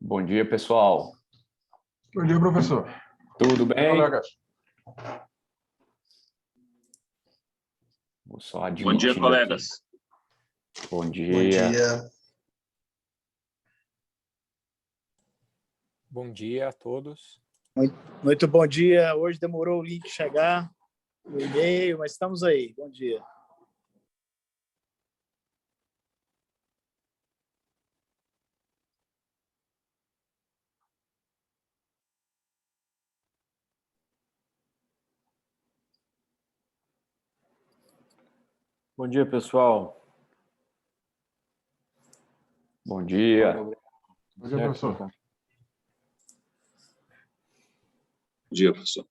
Bom dia, pessoal. Bom dia, professor. Tudo Bom dia, bem? colegas. Vou só Bom dia, admitindo colegas. aqui. Bom dia. Bom dia. Bom dia a todos. Muito bom dia. Hoje demorou o link chegar, o e-mail, mas estamos aí. Bom dia. Bom dia, pessoal. Bom dia. Bom dia, professor. Bom dia, professor.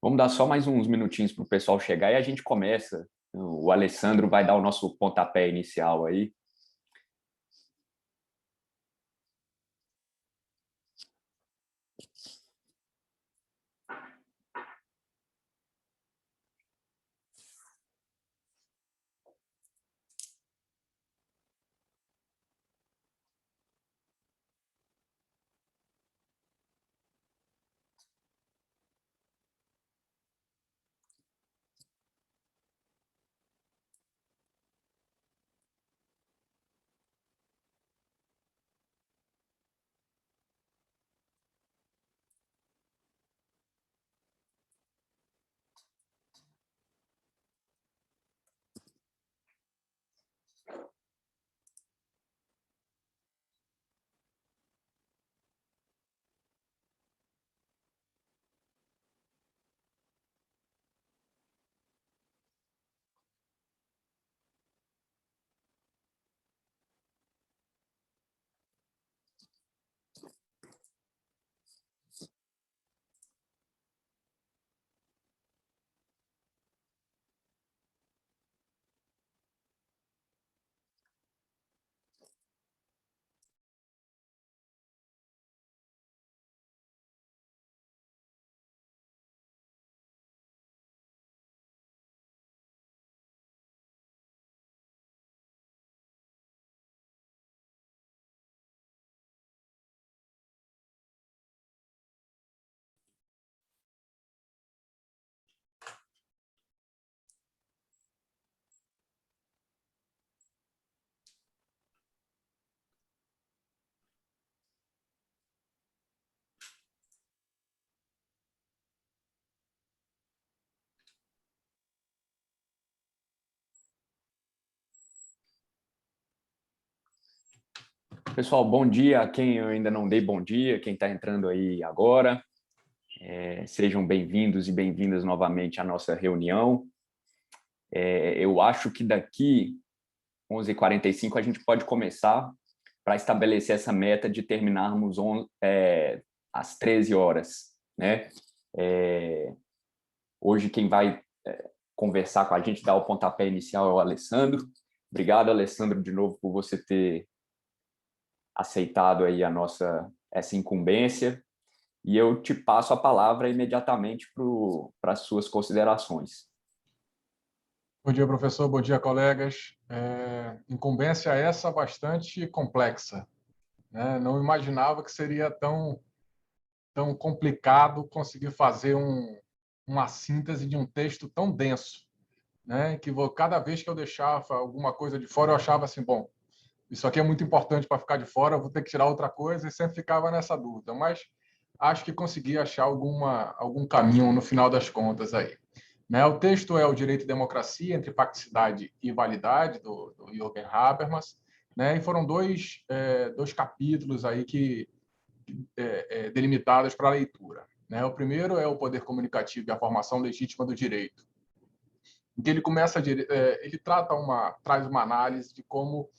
Vamos dar só mais uns minutinhos para o pessoal chegar e a gente começa. O Alessandro vai dar o nosso pontapé inicial aí. Pessoal, bom dia a quem eu ainda não dei bom dia, quem está entrando aí agora. Sejam bem-vindos e bem-vindas novamente à nossa reunião. Eu acho que daqui 11h45 a gente pode começar para estabelecer essa meta de terminarmos às 13 horas, né? Hoje quem vai conversar com a gente, dar o pontapé inicial é o Alessandro. Obrigado, Alessandro, de novo por você ter aceitado aí essa incumbência. E eu te passo a palavra imediatamente para as suas considerações. Bom dia, professor. Bom dia, colegas. Incumbência essa bastante complexa, né? Não imaginava que seria tão complicado conseguir fazer uma síntese de um texto tão denso, né? Que cada vez que eu deixava alguma coisa de fora, eu achava assim, bom, isso aqui é muito importante para ficar de fora, eu vou ter que tirar outra coisa, e sempre ficava nessa dúvida. Mas acho que consegui achar algum caminho no final das contas aí. Né? O texto é O Direito e Democracia, entre Facticidade e Validade, do Jürgen Habermas, né? E foram dois capítulos aí delimitados para a leitura. Né? O primeiro é o poder comunicativo e a formação legítima do direito, em que ele traz uma análise de como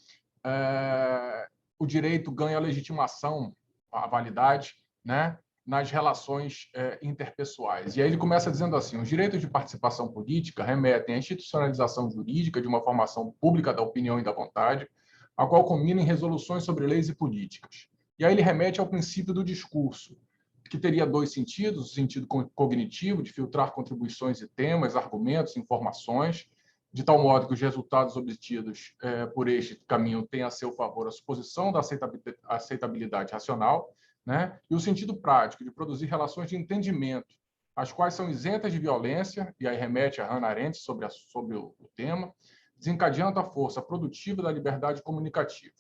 o direito ganha legitimação, a validade, né? nas relações interpessoais. E aí ele começa dizendo assim: os direitos de participação política remetem à institucionalização jurídica de uma formação pública da opinião e da vontade, a qual culmina em resoluções sobre leis e políticas. E aí ele remete ao princípio do discurso, que teria dois sentidos: o sentido cognitivo, de filtrar contribuições e temas, argumentos, informações, de tal modo que os resultados obtidos por este caminho tenham a seu favor a suposição da aceitabilidade racional, né? E o sentido prático, de produzir relações de entendimento, as quais são isentas de violência, e aí remete a Hannah Arendt sobre o tema, desencadeando a força produtiva da liberdade comunicativa.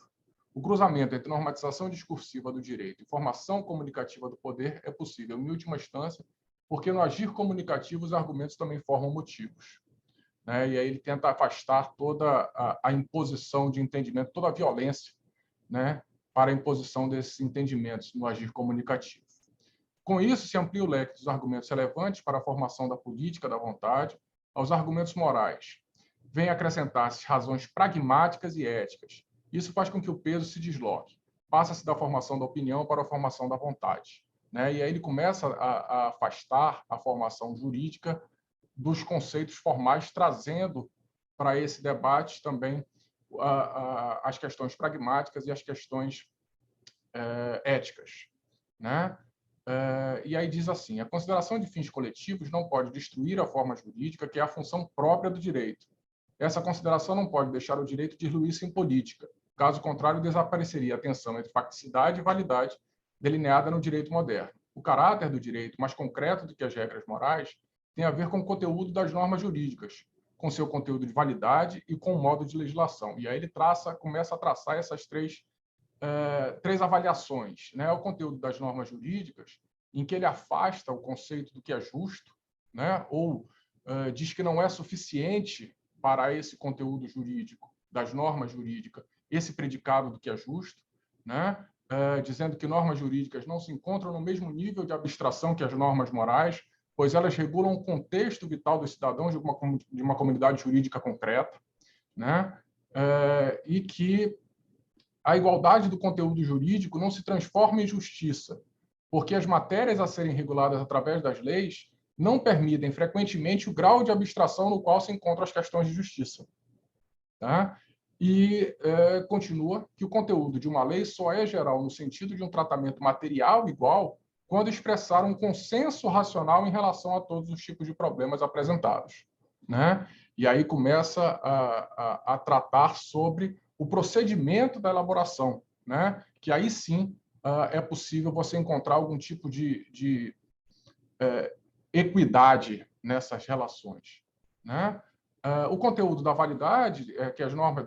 O cruzamento entre normatização discursiva do direito e formação comunicativa do poder é possível, em última instância, porque no agir comunicativo os argumentos também formam motivos. Né? E aí ele tenta afastar toda a imposição de entendimento, toda a violência, né, para a imposição desses entendimentos no agir comunicativo. Com isso, se amplia o leque dos argumentos relevantes para a formação da política da vontade aos argumentos morais. Vem acrescentar-se razões pragmáticas e éticas. Isso faz com que o peso se desloque. Passa-se da formação da opinião para a formação da vontade. Né? E aí ele começa a afastar a formação jurídica dos conceitos formais, trazendo para esse debate também as questões pragmáticas e as questões éticas. Né? E aí diz assim: a consideração de fins coletivos não pode destruir a forma jurídica, que é a função própria do direito. Essa consideração não pode deixar o direito diluir-se em política. Caso contrário, desapareceria a tensão entre facticidade e validade delineada no direito moderno. O caráter do direito, mais concreto do que as regras morais, tem a ver com o conteúdo das normas jurídicas, com seu conteúdo de validade e com o modo de legislação. E aí ele começa a traçar essas três avaliações, né? O conteúdo das normas jurídicas, em que ele afasta o conceito do que é justo, né? Ou diz que não é suficiente para esse conteúdo jurídico, das normas jurídicas, esse predicado do que é justo, né? Dizendo que normas jurídicas não se encontram no mesmo nível de abstração que as normas morais, pois elas regulam o contexto vital dos cidadãos de uma comunidade jurídica concreta, né? E que a igualdade do conteúdo jurídico não se transforma em justiça, porque as matérias a serem reguladas através das leis não permitem frequentemente o grau de abstração no qual se encontram as questões de justiça. Tá? E continua que o conteúdo de uma lei só é geral no sentido de um tratamento material igual quando expressar um consenso racional em relação a todos os tipos de problemas apresentados. Né? E aí começa a tratar sobre o procedimento da elaboração, né? Que aí sim é possível você encontrar algum tipo de equidade nessas relações. Né? O conteúdo da validade,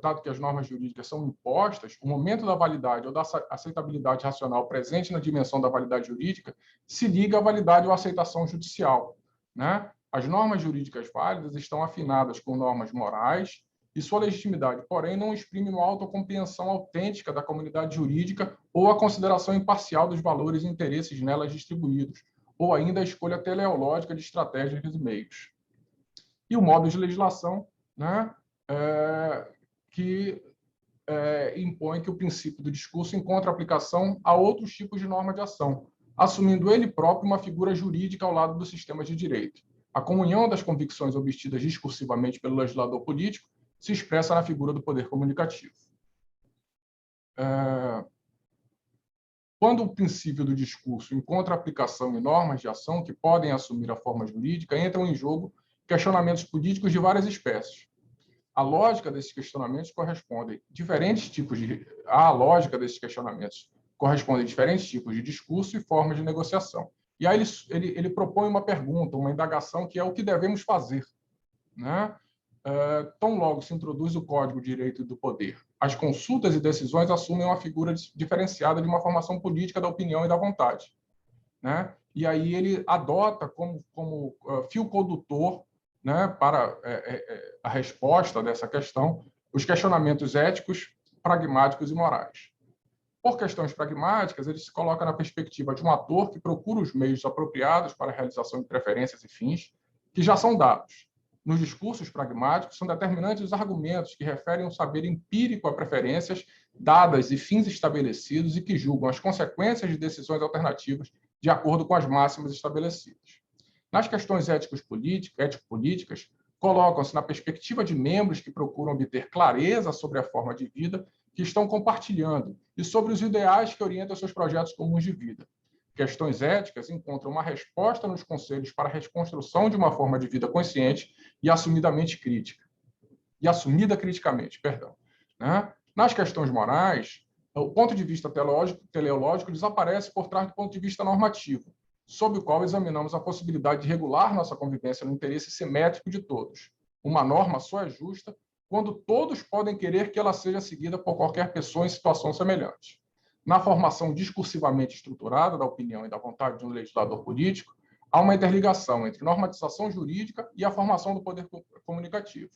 dado que as normas jurídicas são impostas, o momento da validade ou da aceitabilidade racional presente na dimensão da validade jurídica se liga à validade ou aceitação judicial. Né? As normas jurídicas válidas estão afinadas com normas morais e sua legitimidade, porém, não exprime uma autocompreensão autêntica da comunidade jurídica ou a consideração imparcial dos valores e interesses nelas distribuídos, ou ainda a escolha teleológica de estratégias e meios. E o modo de legislação, né, que impõe que o princípio do discurso encontre aplicação a outros tipos de norma de ação, assumindo ele próprio uma figura jurídica ao lado do sistema de direito. A comunhão das convicções obtidas discursivamente pelo legislador político se expressa na figura do poder comunicativo. Quando o princípio do discurso encontra aplicação em normas de ação que podem assumir a forma jurídica, entram em jogo questionamentos políticos de várias espécies. A lógica desses questionamentos corresponde a diferentes tipos de discurso e formas de negociação. E aí ele propõe uma pergunta, uma indagação, que é o que devemos fazer. Né? Tão logo se introduz o Código de Direito e do Poder, as consultas e decisões assumem uma figura diferenciada de uma formação política da opinião e da vontade. Né? E aí ele adota como fio condutor, né, para a resposta dessa questão, os questionamentos éticos, pragmáticos e morais. Por questões pragmáticas, ele se coloca na perspectiva de um ator que procura os meios apropriados para a realização de preferências e fins que já são dados. Nos discursos pragmáticos, são determinantes os argumentos que referem um saber empírico a preferências dadas e fins estabelecidos e que julgam as consequências de decisões alternativas de acordo com as máximas estabelecidas. Nas questões ético-políticas, colocam-se na perspectiva de membros que procuram obter clareza sobre a forma de vida que estão compartilhando e sobre os ideais que orientam seus projetos comuns de vida. Questões éticas encontram uma resposta nos conselhos para a reconstrução de uma forma de vida consciente e assumida criticamente, né? Nas questões morais, o ponto de vista teleológico desaparece por trás do ponto de vista normativo, sob o qual examinamos a possibilidade de regular nossa convivência no interesse simétrico de todos. Uma norma só é justa quando todos podem querer que ela seja seguida por qualquer pessoa em situação semelhante. Na formação discursivamente estruturada da opinião e da vontade de um legislador político, há uma interligação entre normatização jurídica e a formação do poder comunicativo.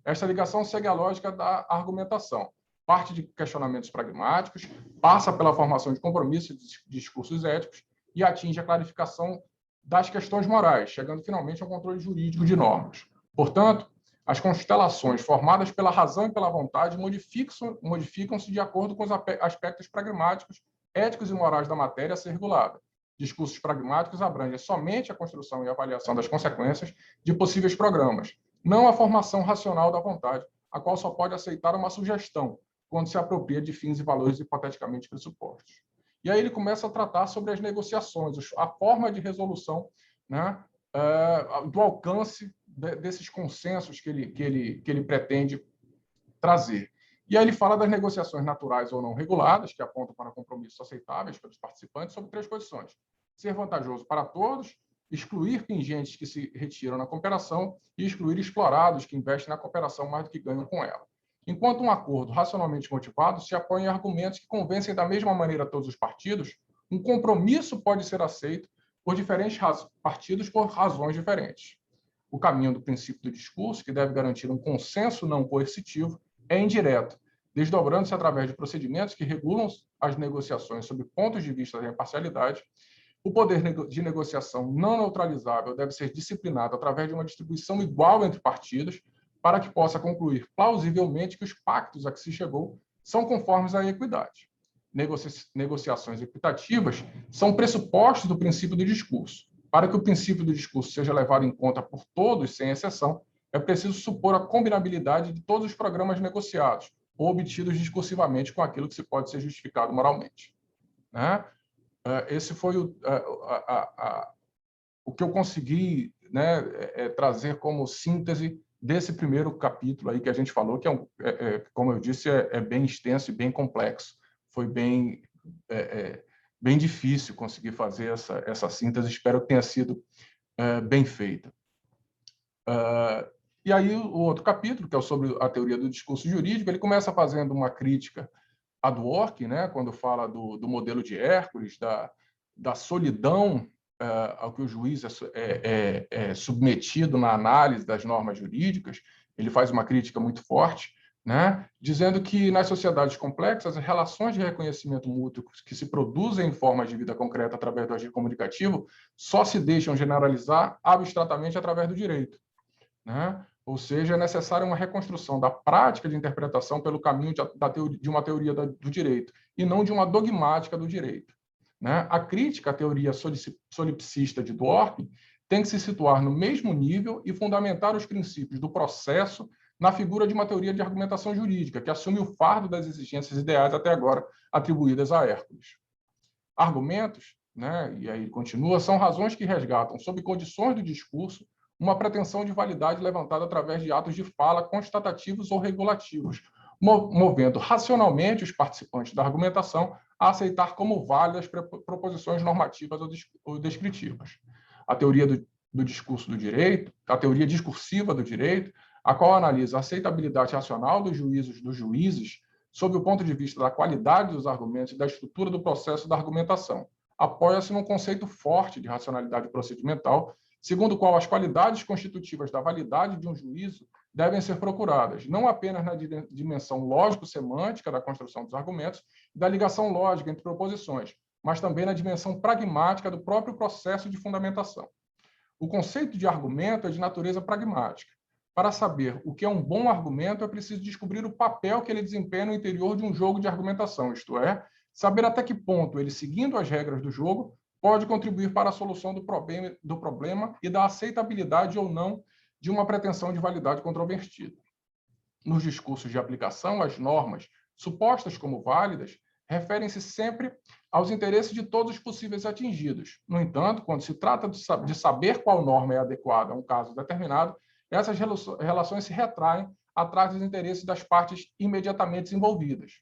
Esta ligação segue a lógica da argumentação, parte de questionamentos pragmáticos, passa pela formação de compromissos de discursos éticos e atinge a clarificação das questões morais, chegando finalmente ao controle jurídico de normas. Portanto, as constelações formadas pela razão e pela vontade modificam-se de acordo com os aspectos pragmáticos, éticos e morais da matéria a ser regulada. Discursos pragmáticos abrangem somente a construção e avaliação das consequências de possíveis programas, não a formação racional da vontade, a qual só pode aceitar uma sugestão, quando se apropria de fins e valores hipoteticamente pressupostos. E aí ele começa a tratar sobre as negociações, a forma de resolução, né, do alcance desses consensos que ele pretende trazer. E aí ele fala das negociações naturais ou não reguladas, que apontam para compromissos aceitáveis pelos participantes, sob 3 condições: ser vantajoso para todos, excluir pingentes que se retiram na cooperação e excluir explorados que investem na cooperação mais do que ganham com ela. Enquanto um acordo racionalmente motivado se apoia em argumentos que convencem da mesma maneira todos os partidos, um compromisso pode ser aceito por diferentes partidos por razões diferentes. O caminho do princípio do discurso, que deve garantir um consenso não coercitivo, é indireto, desdobrando-se através de procedimentos que regulam as negociações sob pontos de vista da imparcialidade. O poder de negociação não neutralizável deve ser disciplinado através de uma distribuição igual entre partidos, para que possa concluir plausivelmente que os pactos a que se chegou são conformes à equidade. Negociações equitativas são pressupostos do princípio do discurso. Para que o princípio do discurso seja levado em conta por todos, sem exceção, é preciso supor a combinabilidade de todos os programas negociados ou obtidos discursivamente com aquilo que se pode ser justificado moralmente. Né? Esse foi o que eu consegui, né, trazer como síntese desse primeiro capítulo aí que a gente falou, que como eu disse, é bem extenso e bem complexo. Foi bem difícil conseguir fazer essa síntese. Espero que tenha sido bem feita. E aí o outro capítulo, que é sobre a teoria do discurso jurídico, ele começa fazendo uma crítica a Dworkin, né, quando fala do modelo de Hércules, da solidão ao que o juiz é submetido na análise das normas jurídicas. Ele faz uma crítica muito forte, né, dizendo que nas sociedades complexas, as relações de reconhecimento mútuo que se produzem em formas de vida concreta através do agir comunicativo só se deixam generalizar abstratamente através do direito. Né? Ou seja, é necessária uma reconstrução da prática de interpretação pelo caminho de uma teoria do direito, e não de uma dogmática do direito. Né? A crítica à teoria solipsista de Dworkin tem que se situar no mesmo nível e fundamentar os princípios do processo na figura de uma teoria de argumentação jurídica, que assume o fardo das exigências ideais até agora atribuídas a Hércules. Argumentos, né, e aí continua, são razões que resgatam, sob condições do discurso, uma pretensão de validade levantada através de atos de fala constatativos ou regulativos, movendo racionalmente os participantes da argumentação a aceitar como válidas proposições normativas ou descritivas. A teoria do discurso do direito, a teoria discursiva do direito, a qual analisa a aceitabilidade racional dos juízes sob o ponto de vista da qualidade dos argumentos e da estrutura do processo da argumentação, apoia-se num conceito forte de racionalidade procedimental, segundo o qual as qualidades constitutivas da validade de um juízo devem ser procuradas, não apenas na dimensão lógico-semântica da construção dos argumentos e da ligação lógica entre proposições, mas também na dimensão pragmática do próprio processo de fundamentação. O conceito de argumento é de natureza pragmática. Para saber o que é um bom argumento, é preciso descobrir o papel que ele desempenha no interior de um jogo de argumentação, isto é, saber até que ponto ele, seguindo as regras do jogo, pode contribuir para a solução do problema e da aceitabilidade ou não de uma pretensão de validade controvertida. Nos discursos de aplicação, as normas, supostas como válidas, referem-se sempre aos interesses de todos os possíveis atingidos. No entanto, quando se trata de saber qual norma é adequada a um caso determinado, essas relações se retraem atrás dos interesses das partes imediatamente envolvidas.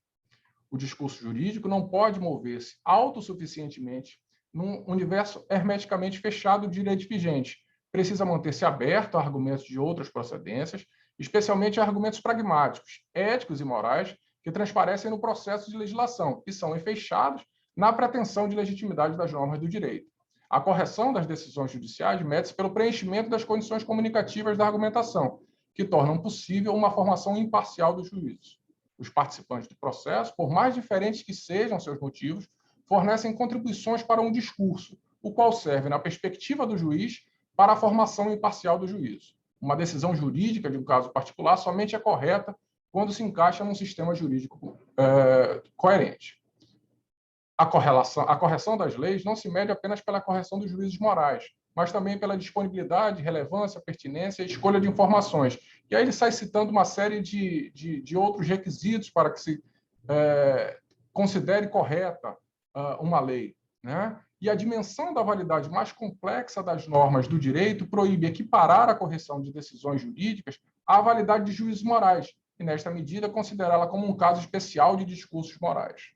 O discurso jurídico não pode mover-se autossuficientemente num universo hermeticamente fechado de direito vigente. Precisa manter-se aberto a argumentos de outras procedências, especialmente a argumentos pragmáticos, éticos e morais, que transparecem no processo de legislação e são enfeixados na pretensão de legitimidade das normas do direito. A correção das decisões judiciais mede-se pelo preenchimento das condições comunicativas da argumentação, que tornam possível uma formação imparcial dos juízos. Os participantes do processo, por mais diferentes que sejam seus motivos, fornecem contribuições para um discurso, o qual serve, na perspectiva do juiz, para a formação imparcial do juízo. Uma decisão jurídica de um caso particular somente é correta quando se encaixa num sistema jurídico coerente. A correção das leis não se mede apenas pela correção dos juízos morais, mas também pela disponibilidade, relevância, pertinência e escolha de informações. E aí ele sai citando uma série de outros requisitos para que se considere correta uma lei, né? E a dimensão da validade mais complexa das normas do direito proíbe equiparar a correção de decisões jurídicas à validade de juízos morais, e, nesta medida, considerá-la como um caso especial de discursos morais.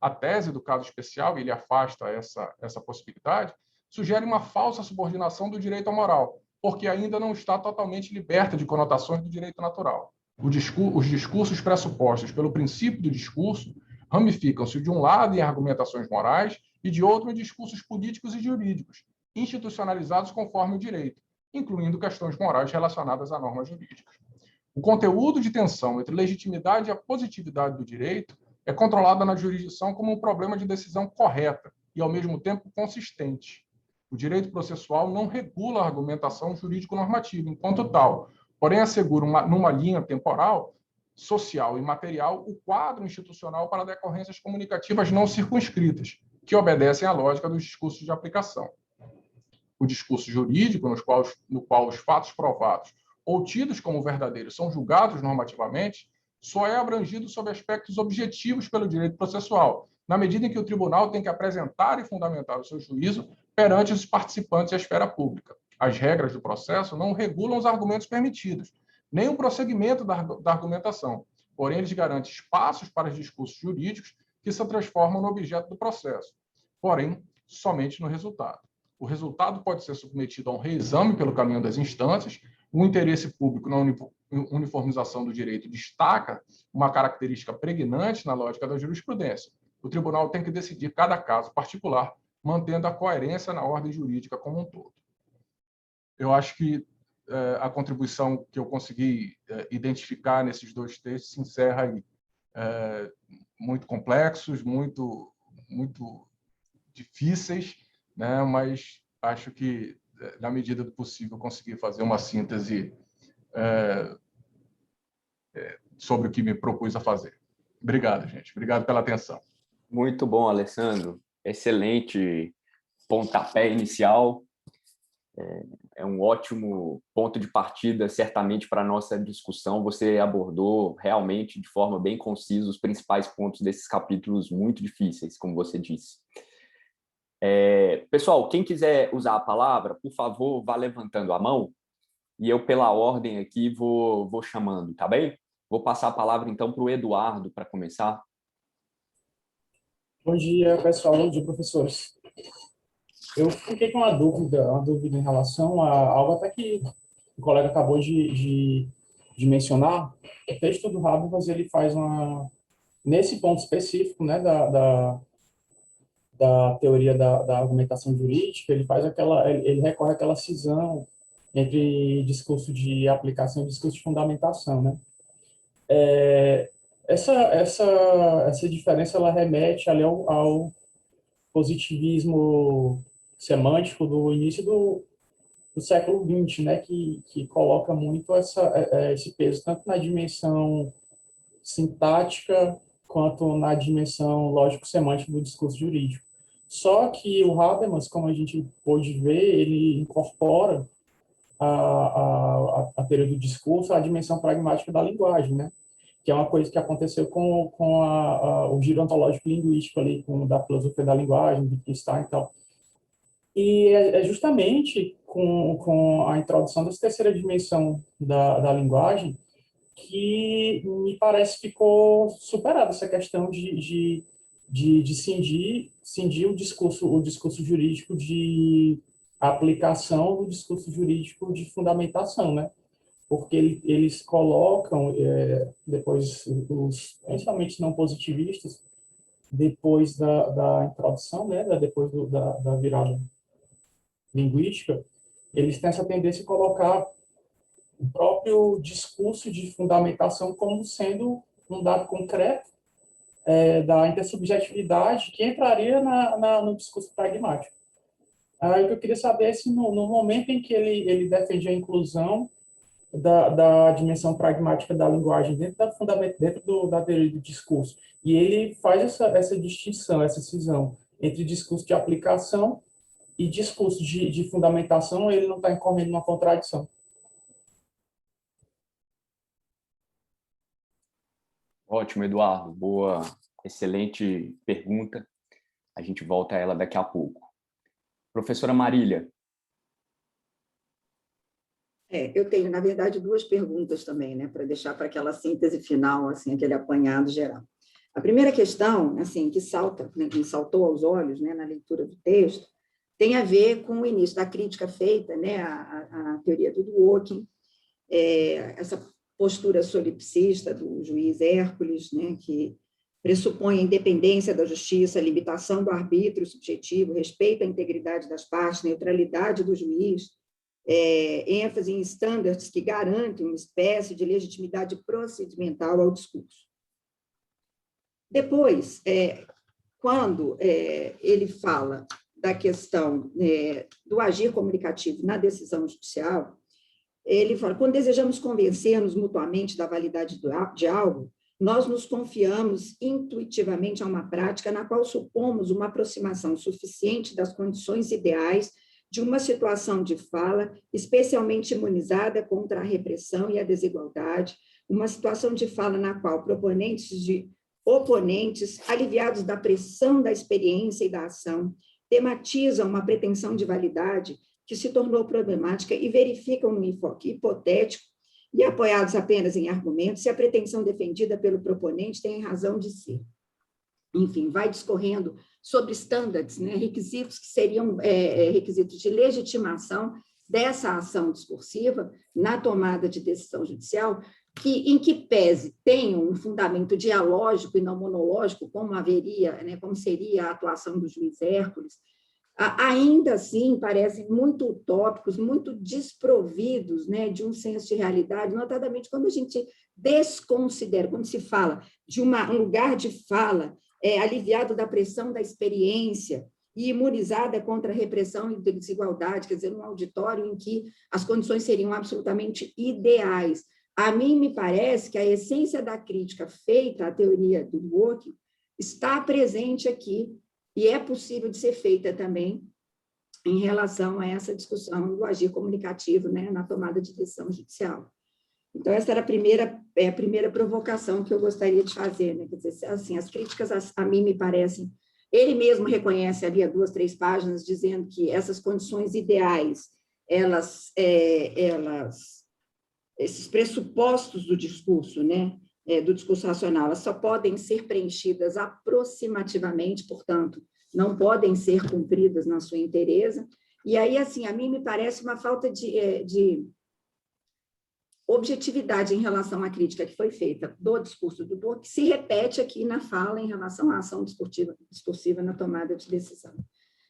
A tese do caso especial, ele afasta essa possibilidade, sugere uma falsa subordinação do direito à moral, porque ainda não está totalmente liberta de conotações do direito natural. Os discursos pressupostos pelo princípio do discurso ramificam-se de um lado em argumentações morais e de outro em discursos políticos e jurídicos, institucionalizados conforme o direito, incluindo questões morais relacionadas a normas jurídicas. O conteúdo de tensão entre legitimidade e a positividade do direito é controlado na jurisdição como um problema de decisão correta e, ao mesmo tempo, consistente. O direito processual não regula a argumentação jurídico-normativa enquanto tal, porém assegura, numa linha temporal, social e material, o quadro institucional para decorrências comunicativas não circunscritas, que obedecem à lógica dos discursos de aplicação. O discurso jurídico, no qual os fatos provados ou tidos como verdadeiros são julgados normativamente, só é abrangido sob aspectos objetivos pelo direito processual, na medida em que o tribunal tem que apresentar e fundamentar o seu juízo perante os participantes e a esfera pública. As regras do processo não regulam os argumentos permitidos, nem o prosseguimento da argumentação, porém eles garantem espaços para os discursos jurídicos que se transformam no objeto do processo, porém somente no resultado. O resultado pode ser submetido a um reexame pelo caminho das instâncias. O interesse público na uniformização do direito destaca uma característica pregnante na lógica da jurisprudência. O tribunal tem que decidir cada caso particular, mantendo a coerência na ordem jurídica como um todo. Eu acho que a contribuição que eu consegui identificar nesses dois textos se encerra aí. Muito complexos, muito difíceis, né? Mas acho que, na medida do possível, consegui fazer uma síntese sobre o que me propus a fazer. Obrigado, gente. Obrigado pela atenção. Muito bom, Alessandro. Excelente pontapé inicial. É um ótimo ponto de partida, certamente, para a nossa discussão. Você abordou realmente, de forma bem concisa, os principais pontos desses capítulos muito difíceis, como você disse. Pessoal, quem quiser usar a palavra, por favor, vá levantando a mão e eu, pela ordem aqui, vou chamando, tá bem? Vou passar a palavra, então, para o Eduardo, para começar. Bom dia, pessoal. Bom dia, professores. Eu fiquei com uma dúvida em relação a algo até que o colega acabou de mencionar. O texto do Habermas, ele faz nesse ponto específico, né, da teoria da argumentação jurídica, ele recorre àquela cisão entre discurso de aplicação e discurso de fundamentação, né? Essa diferença, ela remete ali ao positivismo semântico do início do século XX, né, que coloca muito esse peso tanto na dimensão sintática quanto na dimensão lógico-semântica do discurso jurídico. Só que o Habermas, como a gente pôde ver, ele incorpora a teoria do discurso à dimensão pragmática da linguagem, né? Que é uma coisa que aconteceu com o giro ontológico linguístico ali, da filosofia da linguagem, de Wittgenstein e tal. E é justamente com a introdução dessa terceira dimensão da linguagem que me parece ficou superada essa questão de cindir o discurso jurídico de aplicação do discurso jurídico de fundamentação, né? Porque eles colocam, depois, principalmente não positivistas, depois da introdução, né, depois da virada linguística, eles têm essa tendência a colocar o próprio discurso de fundamentação como sendo um dado concreto da intersubjetividade que entraria no discurso pragmático. Aí o que eu queria saber é se no momento em que ele defende a inclusão da dimensão pragmática da linguagem dentro da teoria do discurso, e ele faz essa distinção, essa cisão entre discurso de aplicação e discurso de fundamentação, ele não está incorrendo numa contradição. Ótimo, Eduardo. Boa, excelente pergunta. A gente volta a ela daqui a pouco. Professora Marília. Eu tenho, na verdade, duas perguntas também, né, para deixar para aquela síntese final, assim, aquele apanhado geral. A primeira questão, assim, que me saltou aos olhos, né, na leitura do texto, tem a ver com o início da crítica feita, né, à teoria do Dworkin, essa postura solipsista do juiz Hércules, né, que pressupõe a independência da justiça, a limitação do arbítrio subjetivo, respeito à integridade das partes, neutralidade do juiz, ênfase em estándares que garantem uma espécie de legitimidade procedimental ao discurso. Depois, quando ele fala da questão do agir comunicativo na decisão judicial, ele fala, quando desejamos convencer-nos mutuamente da validade de algo, nós nos confiamos intuitivamente a uma prática na qual supomos uma aproximação suficiente das condições ideais de uma situação de fala especialmente imunizada contra a repressão e a desigualdade, uma situação de fala na qual oponentes, aliviados da pressão da experiência e da ação, tematizam uma pretensão de validade que se tornou problemática e verificam no enfoque hipotético e apoiados apenas em argumentos se a pretensão defendida pelo proponente tem razão de ser. Enfim, vai discorrendo sobre estándares, né, requisitos que seriam requisitos de legitimação dessa ação discursiva na tomada de decisão judicial, em que pese tenham um fundamento dialógico e não monológico, como haveria, né, como seria a atuação do juiz Hércules, ainda assim parecem muito utópicos, muito desprovidos, né, de um senso de realidade, notadamente quando a gente desconsidera, quando se fala de um lugar de fala aliviado da pressão da experiência e imunizada contra a repressão e desigualdade, quer dizer, um auditório em que as condições seriam absolutamente ideais. A mim me parece que a essência da crítica feita à teoria do Dworkin está presente aqui e é possível de ser feita também em relação a essa discussão do agir comunicativo, né, na tomada de decisão judicial. Então, essa era a primeira provocação que eu gostaria de fazer, né? Quer dizer, assim, as críticas a mim me parecem, ele mesmo reconhece ali a 2, 3 páginas, dizendo que essas condições ideais, esses pressupostos do discurso, né, do discurso racional, elas só podem ser preenchidas aproximativamente, portanto, não podem ser cumpridas na sua inteireza. E aí, assim, a mim me parece uma falta de objetividade em relação à crítica que foi feita do discurso do Dworkin, que se repete aqui na fala em relação à ação discursiva na tomada de decisão.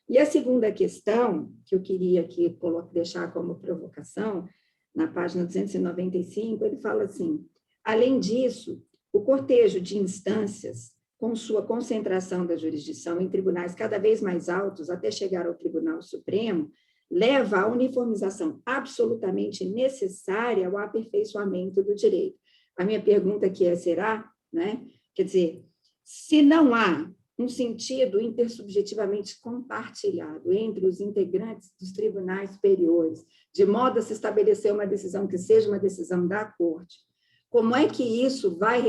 E a segunda questão, que eu queria aqui deixar como provocação, na página 295, ele fala assim, além disso, o cortejo de instâncias, com sua concentração da jurisdição em tribunais cada vez mais altos, até chegar ao Tribunal Supremo, leva à uniformização absolutamente necessária ao aperfeiçoamento do direito. A minha pergunta aqui será, né? Quer dizer, se não há um sentido intersubjetivamente compartilhado entre os integrantes dos tribunais superiores, de modo a se estabelecer uma decisão que seja uma decisão da Corte, como é que isso vai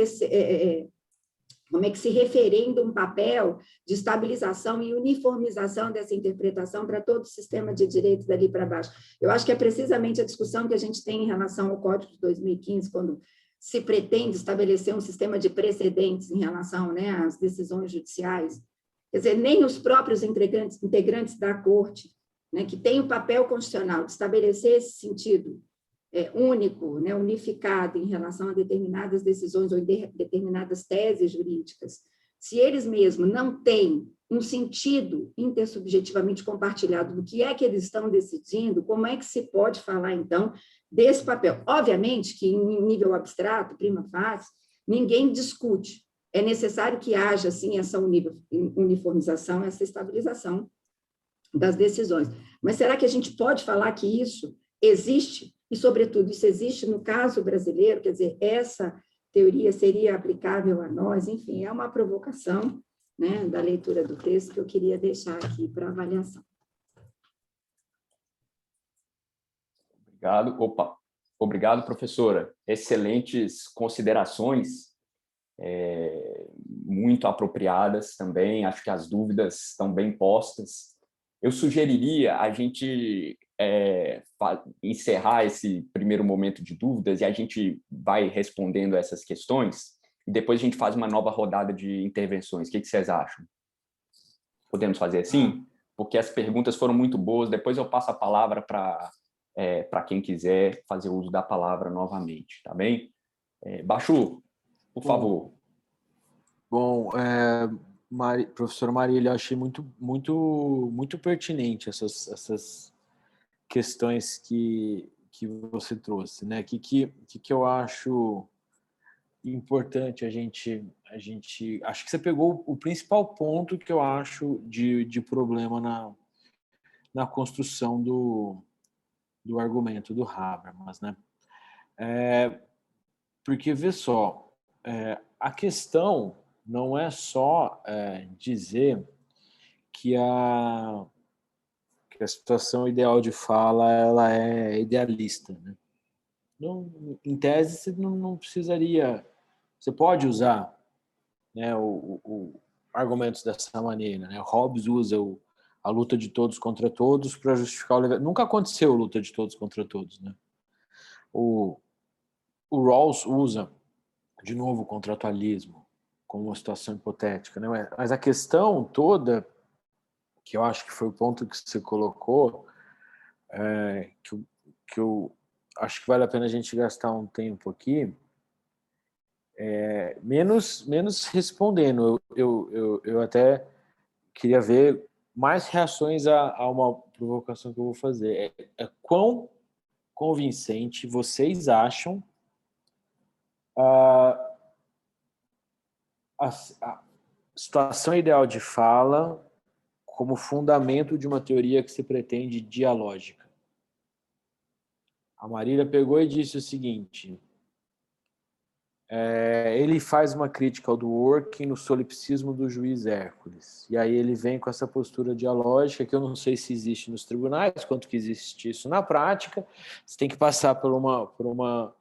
como é que se referenda um papel de estabilização e uniformização dessa interpretação para todo o sistema de direito dali para baixo? Eu acho que é precisamente a discussão que a gente tem em relação ao Código de 2015, quando se pretende estabelecer um sistema de precedentes em relação, né, às decisões judiciais. Quer dizer, nem os próprios integrantes da Corte, né, que têm o papel constitucional de estabelecer esse sentido único, né, unificado em relação a determinadas decisões ou determinadas teses jurídicas, se eles mesmos não têm um sentido intersubjetivamente compartilhado do que é que eles estão decidindo, como é que se pode falar, então, desse papel? Obviamente que, em nível abstrato, prima facie, ninguém discute. É necessário que haja, sim, essa uniformização, essa estabilização das decisões. Mas será que a gente pode falar que isso existe? E, sobretudo, isso existe no caso brasileiro? Quer dizer, essa teoria seria aplicável a nós? Enfim, é uma provocação, né, da leitura do texto que eu queria deixar aqui para avaliação. Obrigado, professora. Excelentes considerações, muito apropriadas também. Acho que as dúvidas estão bem postas. Eu sugeriria a gente encerrar esse primeiro momento de dúvidas e a gente vai respondendo essas questões e depois a gente faz uma nova rodada de intervenções. O que vocês acham? Podemos fazer assim? Porque as perguntas foram muito boas. Depois eu passo a palavra para quem quiser fazer uso da palavra novamente, tá bem? Bachu, por favor. Bom, professora Marília, eu achei muito pertinente essas questões que você trouxe, né? Que eu acho importante a gente acho que você pegou o principal ponto que eu acho de problema na construção do argumento do Habermas, né? Porque, vê só, a questão não é só dizer que a situação ideal de fala ela é idealista, né? Não, em tese, você não precisaria... Você pode usar, né, argumentos dessa maneira, né? Hobbes usa a luta de todos contra todos para justificar o livre... Nunca aconteceu luta de todos contra todos, né? O Rawls usa, de novo, o contratualismo como uma situação hipotética, né? Mas a questão toda, que eu acho que foi o ponto que você colocou, que eu acho que vale a pena a gente gastar um tempo aqui, menos respondendo. Eu até queria ver mais reações a uma provocação que eu vou fazer. Quão convincente vocês acham a situação ideal de fala como fundamento de uma teoria que se pretende dialógica? A Marília pegou e disse o seguinte: ele faz uma crítica ao Dworkin no solipsismo do juiz Hércules. E aí ele vem com essa postura dialógica, que eu não sei se existe nos tribunais, quanto que existe isso na prática. Você tem que passar por uma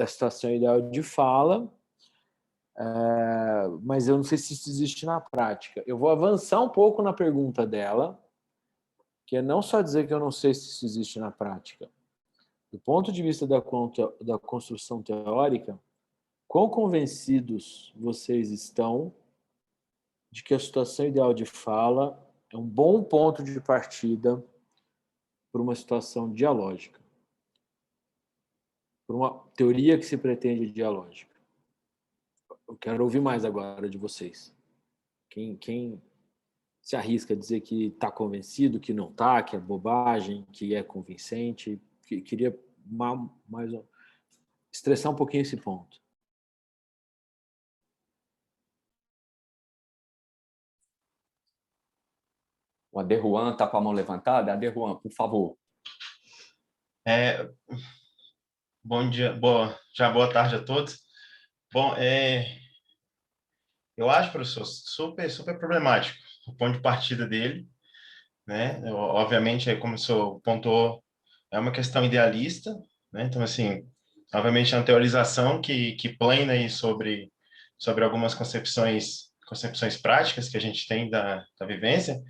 situação ideal de fala, mas eu não sei se isso existe na prática. Eu vou avançar um pouco na pergunta dela, que é não só dizer que eu não sei se isso existe na prática. Do ponto de vista da construção teórica, quão convencidos vocês estão de que a situação ideal de fala é um bom ponto de partida para uma situação dialógica, para uma teoria que se pretende dialógica? Eu quero ouvir mais agora de vocês. Quem se arrisca a dizer que está convencido, que não está, que é bobagem, que é convincente? Queria mais estressar um pouquinho esse ponto. O Aderruan está com a mão levantada. Aderruan, por favor. Bom dia, boa tarde a todos. Bom, eu acho, professor, super problemático o ponto de partida dele, né? Obviamente, como o senhor pontuou, é uma questão idealista, né? Então, assim, obviamente, é uma teorização que plana aí sobre algumas concepções práticas que a gente tem da vivência,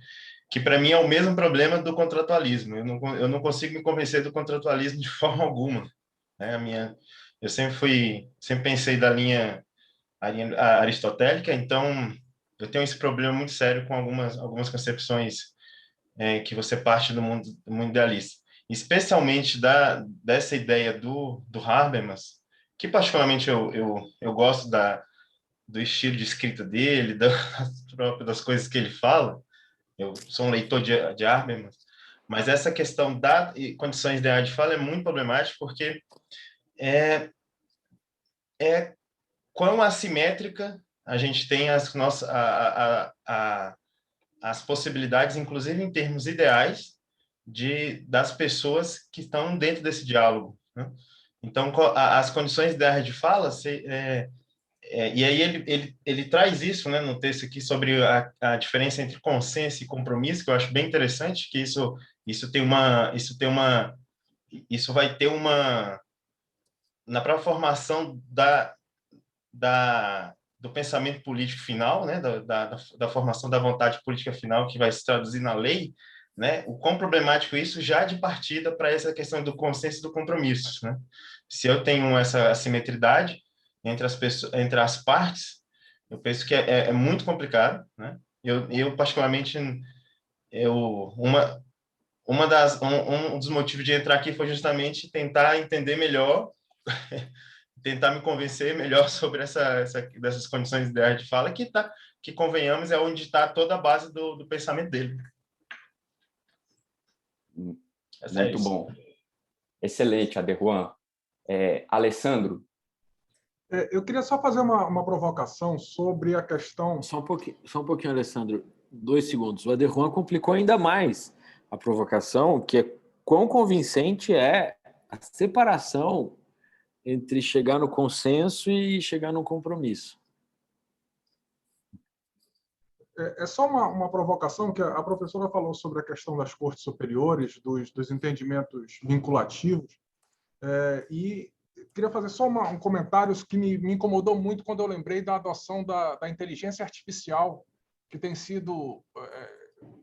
que para mim é o mesmo problema do contratualismo. Eu não consigo me convencer do contratualismo de forma alguma, né? Eu sempre pensei da linha aristotélica, então eu tenho esse problema muito sério com algumas concepções que você parte do mundo idealista, especialmente dessa ideia do Habermas, que particularmente eu gosto do estilo de escrita dele, das coisas que ele fala. Eu sou um leitor de Habermas, mas essa questão da condições ideais de fala é muito problemática, porque é quão assimétrica a gente tem as possibilidades, inclusive em termos ideais, das pessoas que estão dentro desse diálogo, né? Então, as condições ideais de fala, e aí ele traz isso, né, no texto aqui sobre a diferença entre consenso e compromisso, que eu acho bem interessante, que isso vai ter na própria formação do pensamento político final, né, da formação da vontade política final, que vai se traduzir na lei, né, o quão problemático isso já de partida para essa questão do consenso e do compromisso, né? Se eu tenho essa assimetridade entre as partes, eu penso que é muito complicado, né? Eu particularmente, um dos motivos de entrar aqui foi justamente tentar entender melhor, tentar me convencer melhor sobre dessas condições ideais de fala, que convenhamos, é onde está toda a base do pensamento dele. Muito bom. Excelente, Aderwan. Alessandro? Eu queria só fazer uma provocação sobre a questão... Só um pouquinho, Alessandro. 2 segundos. O Aderwan complicou ainda mais a provocação, que é quão convincente é a separação entre chegar no consenso e chegar no compromisso. É só uma provocação, que a professora falou sobre a questão das cortes superiores, dos entendimentos vinculativos, e queria fazer só um comentário que me incomodou muito quando eu lembrei da adoção da inteligência artificial que tem sido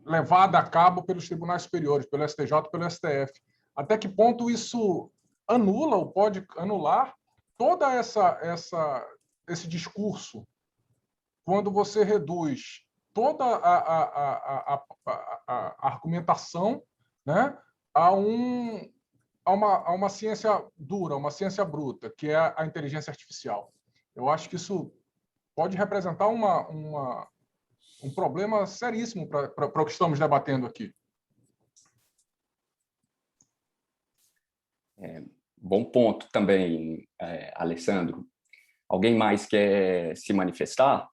levada a cabo pelos tribunais superiores, pelo STJ e pelo STF. Até que ponto isso anula ou pode anular toda esse discurso quando você reduz toda a argumentação, né, a uma ciência dura, uma ciência bruta, que é a inteligência artificial. Eu acho que isso pode representar um problema seríssimo para o que estamos debatendo aqui. Bom ponto também, Alessandro. Alguém mais quer se manifestar?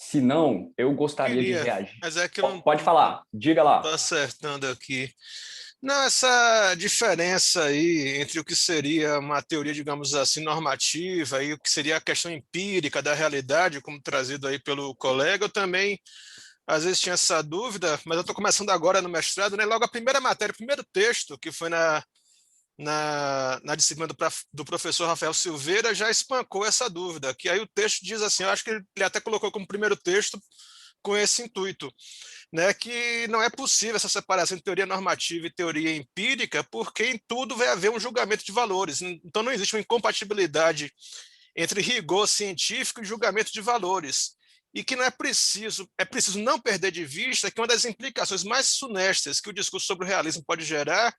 Se não, eu gostaria de reagir. Mas é que eu não... Pode falar, diga lá. Estou acertando aqui. Não, essa diferença aí entre o que seria uma teoria, digamos assim, normativa e o que seria a questão empírica da realidade, como trazido aí pelo colega, eu também às vezes tinha essa dúvida, mas eu estou começando agora no mestrado, né? Logo a primeira matéria, o primeiro texto, que foi na disciplina do professor Rafael Silveira, já espancou essa dúvida, que aí o texto diz assim, eu acho que ele até colocou como primeiro texto com esse intuito, né, que não é possível essa separação entre teoria normativa e teoria empírica, porque em tudo vai haver um julgamento de valores, então não existe uma incompatibilidade entre rigor científico e julgamento de valores, e que não é preciso não perder de vista que uma das implicações mais funestas que o discurso sobre o realismo pode gerar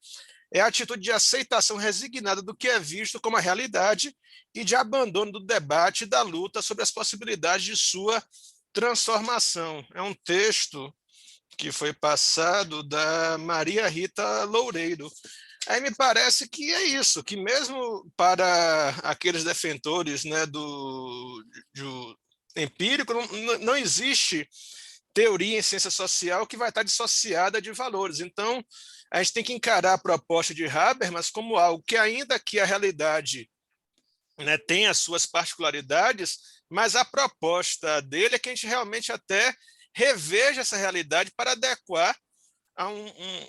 é a atitude de aceitação resignada do que é visto como a realidade e de abandono do debate e da luta sobre as possibilidades de sua transformação. É um texto que foi passado da Maria Rita Loureiro. Aí me parece que é isso, que mesmo para aqueles defensores, né, do empírico, não existe teoria em ciência social que vai estar dissociada de valores. Então, a gente tem que encarar a proposta de Habermas como algo que, ainda que a realidade né, tem as suas particularidades, mas a proposta dele é que a gente realmente até reveja essa realidade para adequar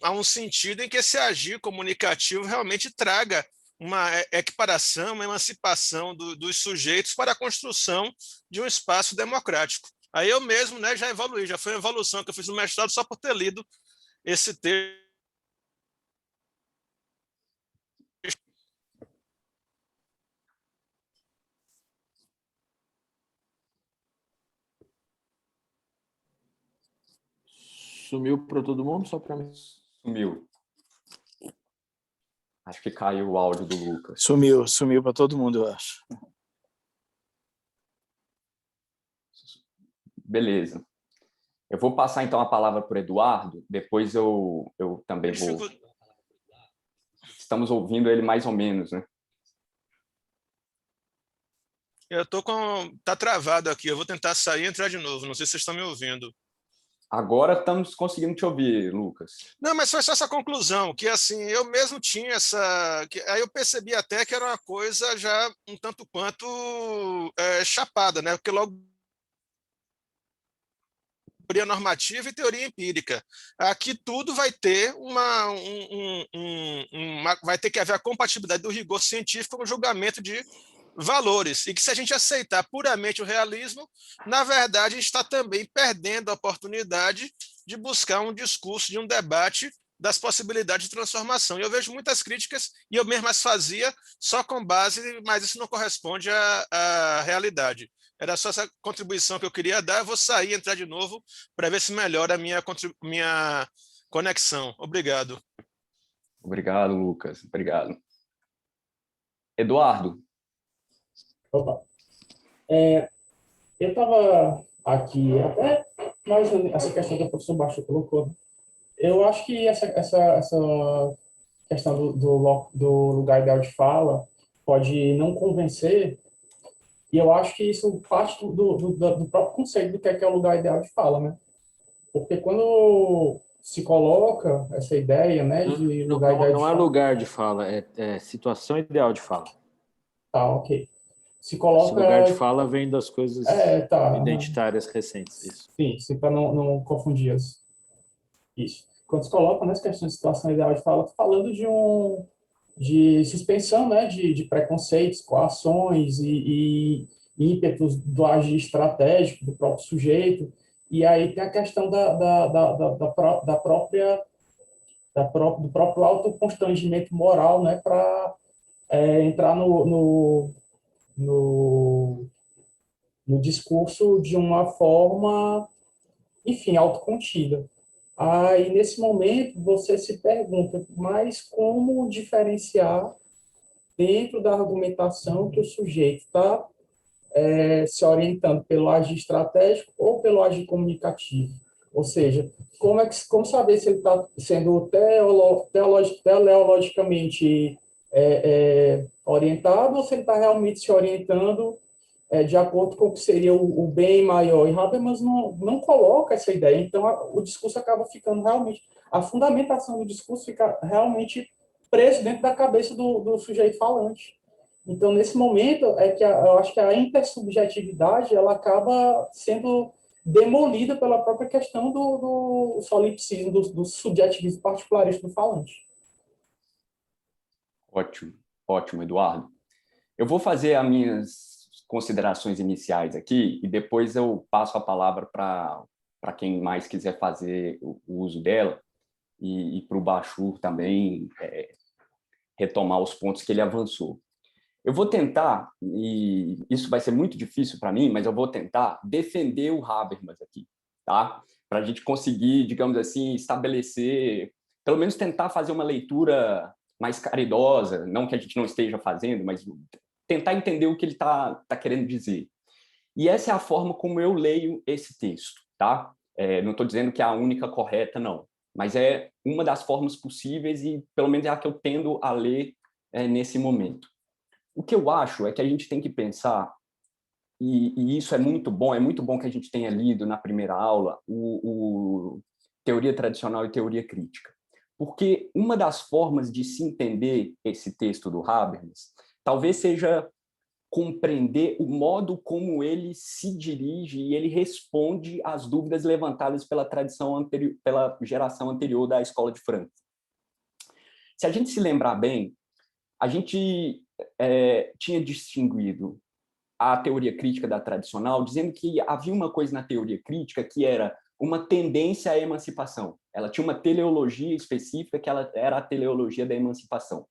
a um sentido em que esse agir comunicativo realmente traga uma equiparação, uma emancipação dos sujeitos para a construção de um espaço democrático. Aí eu mesmo, né, já evoluí, já foi uma evolução que eu fiz no mestrado só por ter lido esse texto. Sumiu para todo mundo, só para mim? Sumiu. Acho que caiu o áudio do Lucas. Sumiu para todo mundo, eu acho. Beleza. Eu vou passar, então, a palavra para o Eduardo, depois eu também vou... Estamos ouvindo ele mais ou menos, né? Eu tô com... Tá travado aqui, eu vou tentar sair e entrar de novo, não sei se vocês estão me ouvindo. Agora estamos conseguindo te ouvir, Lucas. Não, mas foi só essa conclusão, que assim, eu mesmo tinha essa... Aí eu percebi até que era uma coisa já um tanto quanto chapada, né? Porque logo teoria normativa e teoria empírica. Aqui tudo vai ter vai ter que haver a compatibilidade do rigor científico com o julgamento de valores, e que se a gente aceitar puramente o realismo, na verdade a gente está também perdendo a oportunidade de buscar um discurso, de um debate das possibilidades de transformação. E eu vejo muitas críticas, e eu mesmo as fazia só com base, mas isso não corresponde à realidade. Era só essa contribuição que eu queria dar. Eu vou sair e entrar de novo para ver se melhora a minha conexão. Obrigado. Obrigado, Lucas. Obrigado. Eduardo. Opa. Eu estava aqui, até mais essa questão que o professor Baixo colocou. Eu acho que essa questão do lugar ideal de fala pode não convencer, e eu acho que isso parte do próprio conceito do que é o lugar ideal de fala, né? Porque quando se coloca essa ideia, né, de lugar ideal de fala... Não é lugar de fala, é situação ideal de fala. Tá, ok. Se coloca... Esse lugar de fala vem das coisas identitárias recentes. Isso. Sim, para não confundir isso. Quando se coloca nessa questão de situação ideal de fala, falando de suspensão, né, de preconceitos, coações e ímpetos do agir estratégico do próprio sujeito. E aí tem a questão do próprio autoconstrangimento moral, né, para entrar no discurso de uma forma, enfim, autocontida. Aí, nesse momento, você se pergunta, mas como diferenciar dentro da argumentação que o sujeito está se orientando pelo agir estratégico ou pelo agir comunicativo? Ou seja, como saber se ele está sendo teleologicamente orientado ou se ele está realmente se orientando de acordo com o que seria o bem maior. E Habermas não coloca essa ideia, então o discurso acaba ficando realmente... A fundamentação do discurso fica realmente preso dentro da cabeça do sujeito falante. Então, nesse momento, eu acho que a intersubjetividade ela acaba sendo demolida pela própria questão do solipsismo, do subjetivismo particularista do falante. Ótimo, Eduardo. Eu vou fazer as minhas considerações iniciais aqui e depois eu passo a palavra para quem mais quiser fazer o uso dela e para o Bachur também retomar os pontos que ele avançou. Eu vou tentar, e isso vai ser muito difícil para mim, mas eu vou tentar defender o Habermas aqui, tá? Para a gente conseguir, digamos assim, estabelecer, pelo menos tentar fazer uma leitura mais caridosa, não que a gente não esteja fazendo, mas tentar entender o que ele está querendo dizer. E essa é a forma como eu leio esse texto, tá? Não estou dizendo que é a única correta, não, mas é uma das formas possíveis e, pelo menos, é a que eu tendo a ler nesse momento. O que eu acho é que a gente tem que pensar, e isso é muito bom que a gente tenha lido na primeira aula, o teoria tradicional e teoria crítica. Porque uma das formas de se entender esse texto do Habermas talvez seja compreender o modo como ele se dirige e ele responde às dúvidas levantadas pela tradição anterior, pela geração anterior da Escola de Frankfurt. Se a gente se lembrar bem, a gente tinha distinguido a teoria crítica da tradicional, dizendo que havia uma coisa na teoria crítica que era uma tendência à emancipação. Ela tinha uma teleologia específica, que ela era a teleologia da emancipação.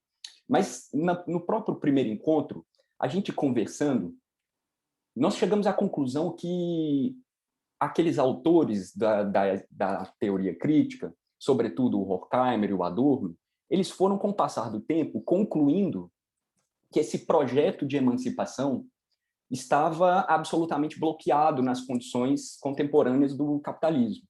Mas no próprio primeiro encontro, a gente conversando, nós chegamos à conclusão que aqueles autores da teoria crítica, sobretudo o Horkheimer e o Adorno, eles foram, com o passar do tempo, concluindo que esse projeto de emancipação estava absolutamente bloqueado nas condições contemporâneas do capitalismo.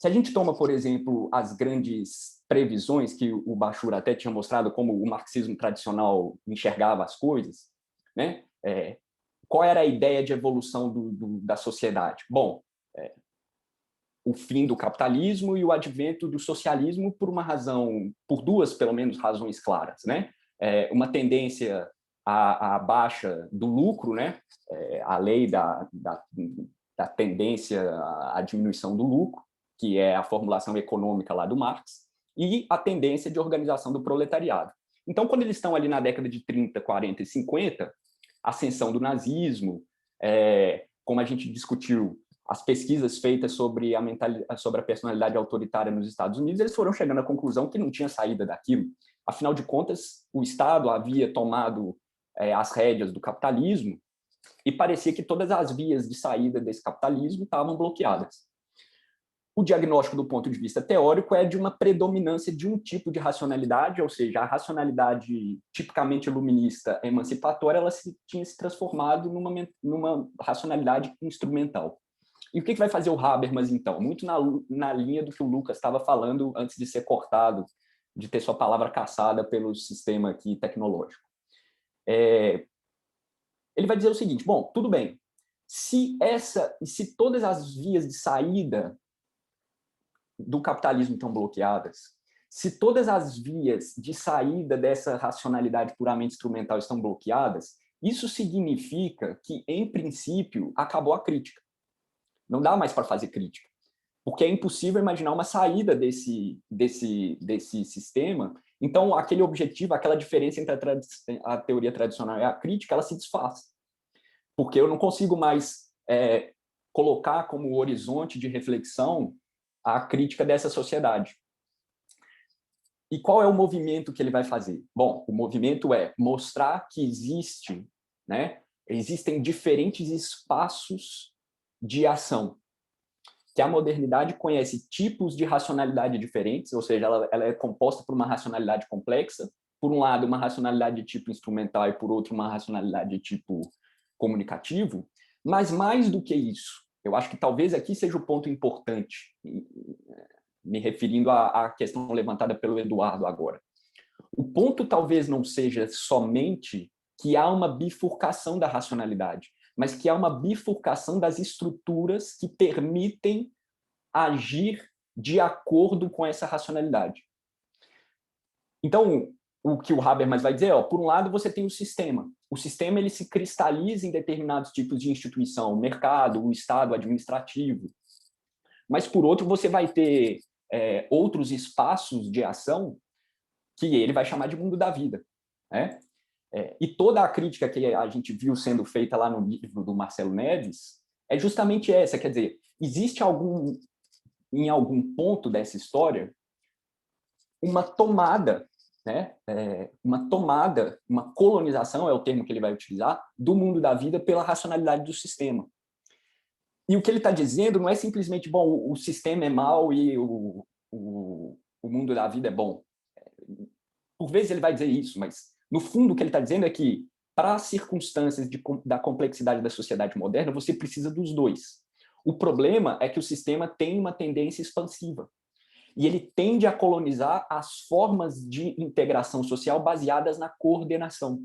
Se a gente toma, por exemplo, as grandes previsões que o Bashur até tinha mostrado como o marxismo tradicional enxergava as coisas, né? Qual era a ideia de evolução da sociedade? Bom, o fim do capitalismo e o advento do socialismo por duas, pelo menos, razões claras, né? Uma tendência à baixa do lucro, né? A lei da tendência à diminuição do lucro, que é a formulação econômica lá do Marx, e a tendência de organização do proletariado. Então, quando eles estão ali na década de 30, 40 e 50, ascensão do nazismo, como a gente discutiu, as pesquisas feitas sobre a personalidade autoritária nos Estados Unidos, eles foram chegando à conclusão que não tinha saída daquilo. Afinal de contas, o Estado havia tomado as rédeas do capitalismo e parecia que todas as vias de saída desse capitalismo estavam bloqueadas. O diagnóstico do ponto de vista teórico é de uma predominância de um tipo de racionalidade, ou seja, a racionalidade tipicamente iluminista emancipatória, ela tinha se transformado numa racionalidade instrumental. E o que vai fazer o Habermas, então? Muito na linha do que o Lucas estava falando antes de ser cortado, de ter sua palavra caçada pelo sistema aqui tecnológico. Ele vai dizer o seguinte: bom, tudo bem, se todas as vias de saída do capitalismo estão bloqueadas, se todas as vias de saída dessa racionalidade puramente instrumental estão bloqueadas, isso significa que, em princípio, acabou a crítica. Não dá mais para fazer crítica, porque é impossível imaginar uma saída desse sistema. Então, aquele objetivo, aquela diferença entre a teoria tradicional e a crítica, ela se desfaz, porque eu não consigo mais colocar como horizonte de reflexão a crítica dessa sociedade. E qual é o movimento que ele vai fazer? Bom, o movimento é mostrar que existem diferentes espaços de ação, que a modernidade conhece tipos de racionalidade diferentes, ou seja, ela é composta por uma racionalidade complexa, por um lado uma racionalidade de tipo instrumental e por outro uma racionalidade de tipo comunicativo, mas mais do que isso, eu acho que talvez aqui seja o ponto importante, me referindo à questão levantada pelo Eduardo agora. O ponto talvez não seja somente que há uma bifurcação da racionalidade, mas que há uma bifurcação das estruturas que permitem agir de acordo com essa racionalidade. Então, o que o Habermas vai dizer, por um lado, você tem o sistema. O sistema ele se cristaliza em determinados tipos de instituição, o mercado, o Estado, o administrativo. Mas, por outro, você vai ter outros espaços de ação que ele vai chamar de mundo da vida, né? E toda a crítica que a gente viu sendo feita lá no livro do Marcelo Neves é justamente essa, quer dizer, existe em algum ponto dessa história uma tomada, né? Uma colonização, é o termo que ele vai utilizar, do mundo da vida pela racionalidade do sistema. E o que ele está dizendo não é simplesmente, bom, o sistema é mau e o mundo da vida é bom. Por vezes ele vai dizer isso, mas no fundo o que ele está dizendo é que, para as circunstâncias da complexidade da sociedade moderna, você precisa dos dois. O problema é que o sistema tem uma tendência expansiva e ele tende a colonizar as formas de integração social baseadas na coordenação.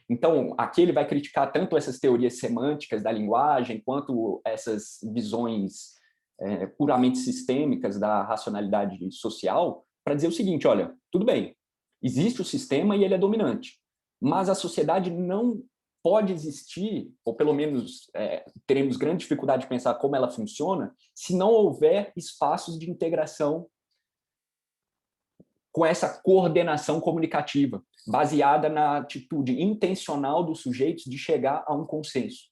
Então, aqui ele vai criticar tanto essas teorias semânticas da linguagem, quanto essas visões puramente sistêmicas da racionalidade social, para dizer o seguinte: olha, tudo bem, existe o sistema e ele é dominante, mas a sociedade não pode existir, ou pelo menos teremos grande dificuldade de pensar como ela funciona, se não houver espaços de integração com essa coordenação comunicativa, baseada na atitude intencional dos sujeitos de chegar a um consenso.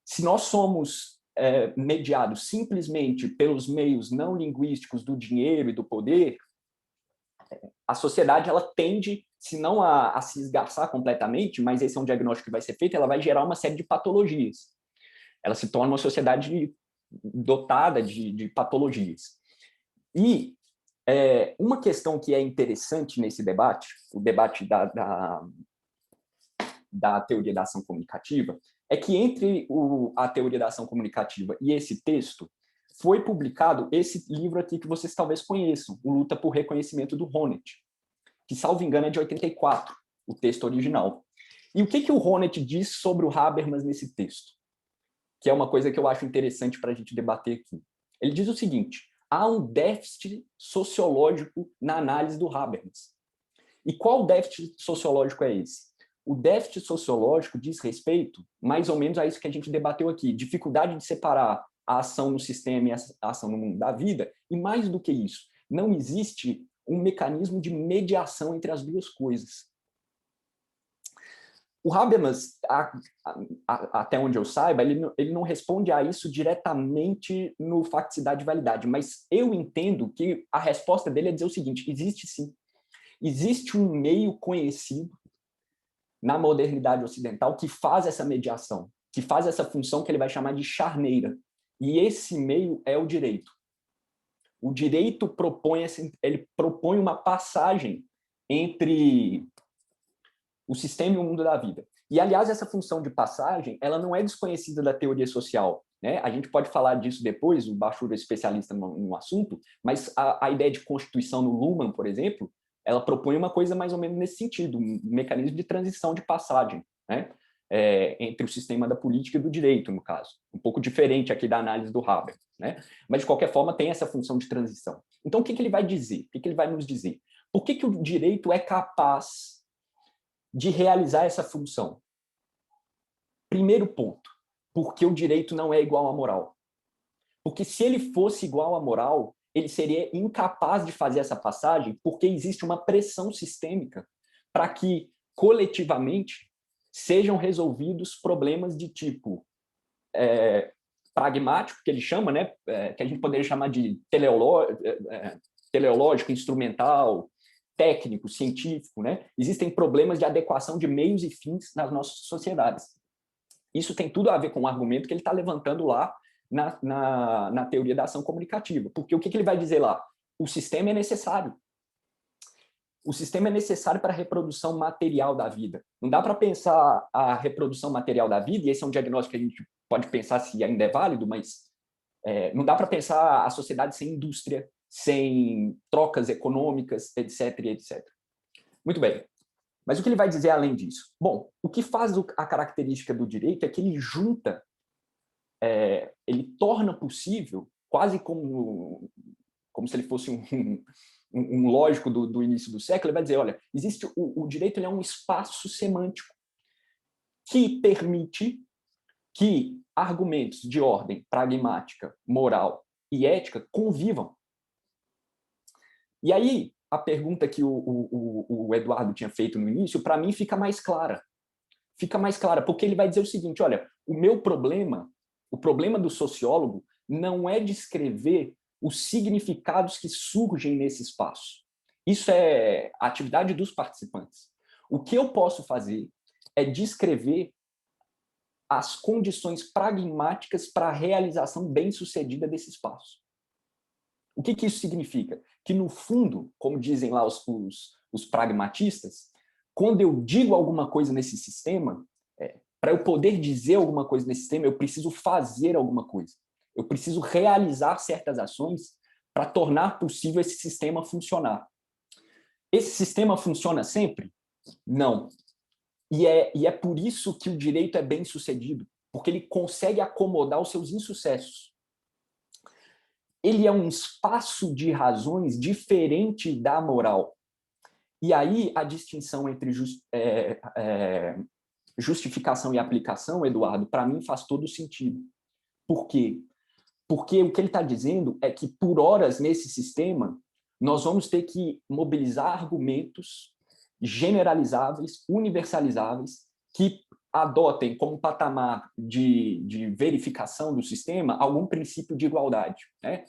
Se nós somos mediados simplesmente pelos meios não linguísticos do dinheiro e do poder, a sociedade ela tende, se não a se esgarçar completamente, mas esse é um diagnóstico que vai ser feito, ela vai gerar uma série de patologias. Ela se torna uma sociedade dotada de patologias. E uma questão que é interessante nesse debate, o debate da teoria da ação comunicativa, é que entre a teoria da ação comunicativa e esse texto, foi publicado esse livro aqui que vocês talvez conheçam, O Luta por Reconhecimento, do Honneth, que, salvo engano, é de 84, o texto original. E o que o Honneth diz sobre o Habermas nesse texto? Que é uma coisa que eu acho interessante para a gente debater aqui. Ele diz o seguinte: há um déficit sociológico na análise do Habermas. E qual déficit sociológico é esse? O déficit sociológico diz respeito, mais ou menos, a isso que a gente debateu aqui, dificuldade de separar a ação no sistema e a ação no mundo da vida, e mais do que isso, não existe um mecanismo de mediação entre as duas coisas. O Habermas, até onde eu saiba, ele não responde a isso diretamente no facticidade e validade, mas eu entendo que a resposta dele é dizer o seguinte: existe sim. Existe um meio conhecido na modernidade ocidental que faz essa mediação, que faz essa função que ele vai chamar de charneira. E esse meio é o direito. O direito propõe uma passagem entre o sistema e o mundo da vida. E, aliás, essa função de passagem, ela não é desconhecida da teoria social, né? A gente pode falar disso depois, o Bachur é especialista no assunto, mas a ideia de constituição no Luhmann, por exemplo, ela propõe uma coisa mais ou menos nesse sentido, um mecanismo de transição, de passagem, né? Entre o sistema da política e do direito, no caso. Um pouco diferente aqui da análise do Habermas, né? Mas, de qualquer forma, tem essa função de transição. Então, o que ele vai dizer? O que ele vai nos dizer? Por que o direito é capaz de realizar essa função? Primeiro ponto, porque o direito não é igual à moral. Porque se ele fosse igual à moral, ele seria incapaz de fazer essa passagem, porque existe uma pressão sistêmica para que, coletivamente, sejam resolvidos problemas de tipo pragmático, que ele chama, né, que a gente poderia chamar de teleológico, instrumental, técnico, científico, né? Existem problemas de adequação de meios e fins nas nossas sociedades. Isso tem tudo a ver com o argumento que ele está levantando lá na teoria da ação comunicativa. Porque o que ele vai dizer lá? O sistema é necessário. O sistema é necessário para a reprodução material da vida. Não dá para pensar a reprodução material da vida, e esse é um diagnóstico que a gente pode pensar se ainda é válido, mas não dá para pensar a sociedade sem indústria, sem trocas econômicas, etc, etc. Muito bem. Mas o que ele vai dizer além disso? Bom, o que faz a característica do direito é que ele junta, ele torna possível, quase como se ele fosse um lógico do início do século, ele vai dizer, olha, existe o direito, ele é um espaço semântico que permite que argumentos de ordem pragmática, moral e ética convivam. E aí, a pergunta que o Eduardo tinha feito no início, para mim, fica mais clara. Fica mais clara, porque ele vai dizer o seguinte, olha, o problema do sociólogo não é descrever os significados que surgem nesse espaço. Isso é a atividade dos participantes. O que eu posso fazer é descrever as condições pragmáticas para a realização bem-sucedida desse espaço. O que isso significa? Que, no fundo, como dizem lá os pragmatistas, quando eu digo alguma coisa nesse sistema, para eu poder dizer alguma coisa nesse sistema, eu preciso fazer alguma coisa. Eu preciso realizar certas ações para tornar possível esse sistema funcionar. Esse sistema funciona sempre? Não. E é por isso que o direito é bem-sucedido, porque ele consegue acomodar os seus insucessos. Ele é um espaço de razões diferente da moral. E aí a distinção entre justificação e aplicação, Eduardo, para mim faz todo sentido. Por quê? Porque o que ele está dizendo é que, por horas nesse sistema, nós vamos ter que mobilizar argumentos generalizáveis, universalizáveis, que adotem como patamar de verificação do sistema algum princípio de igualdade, né?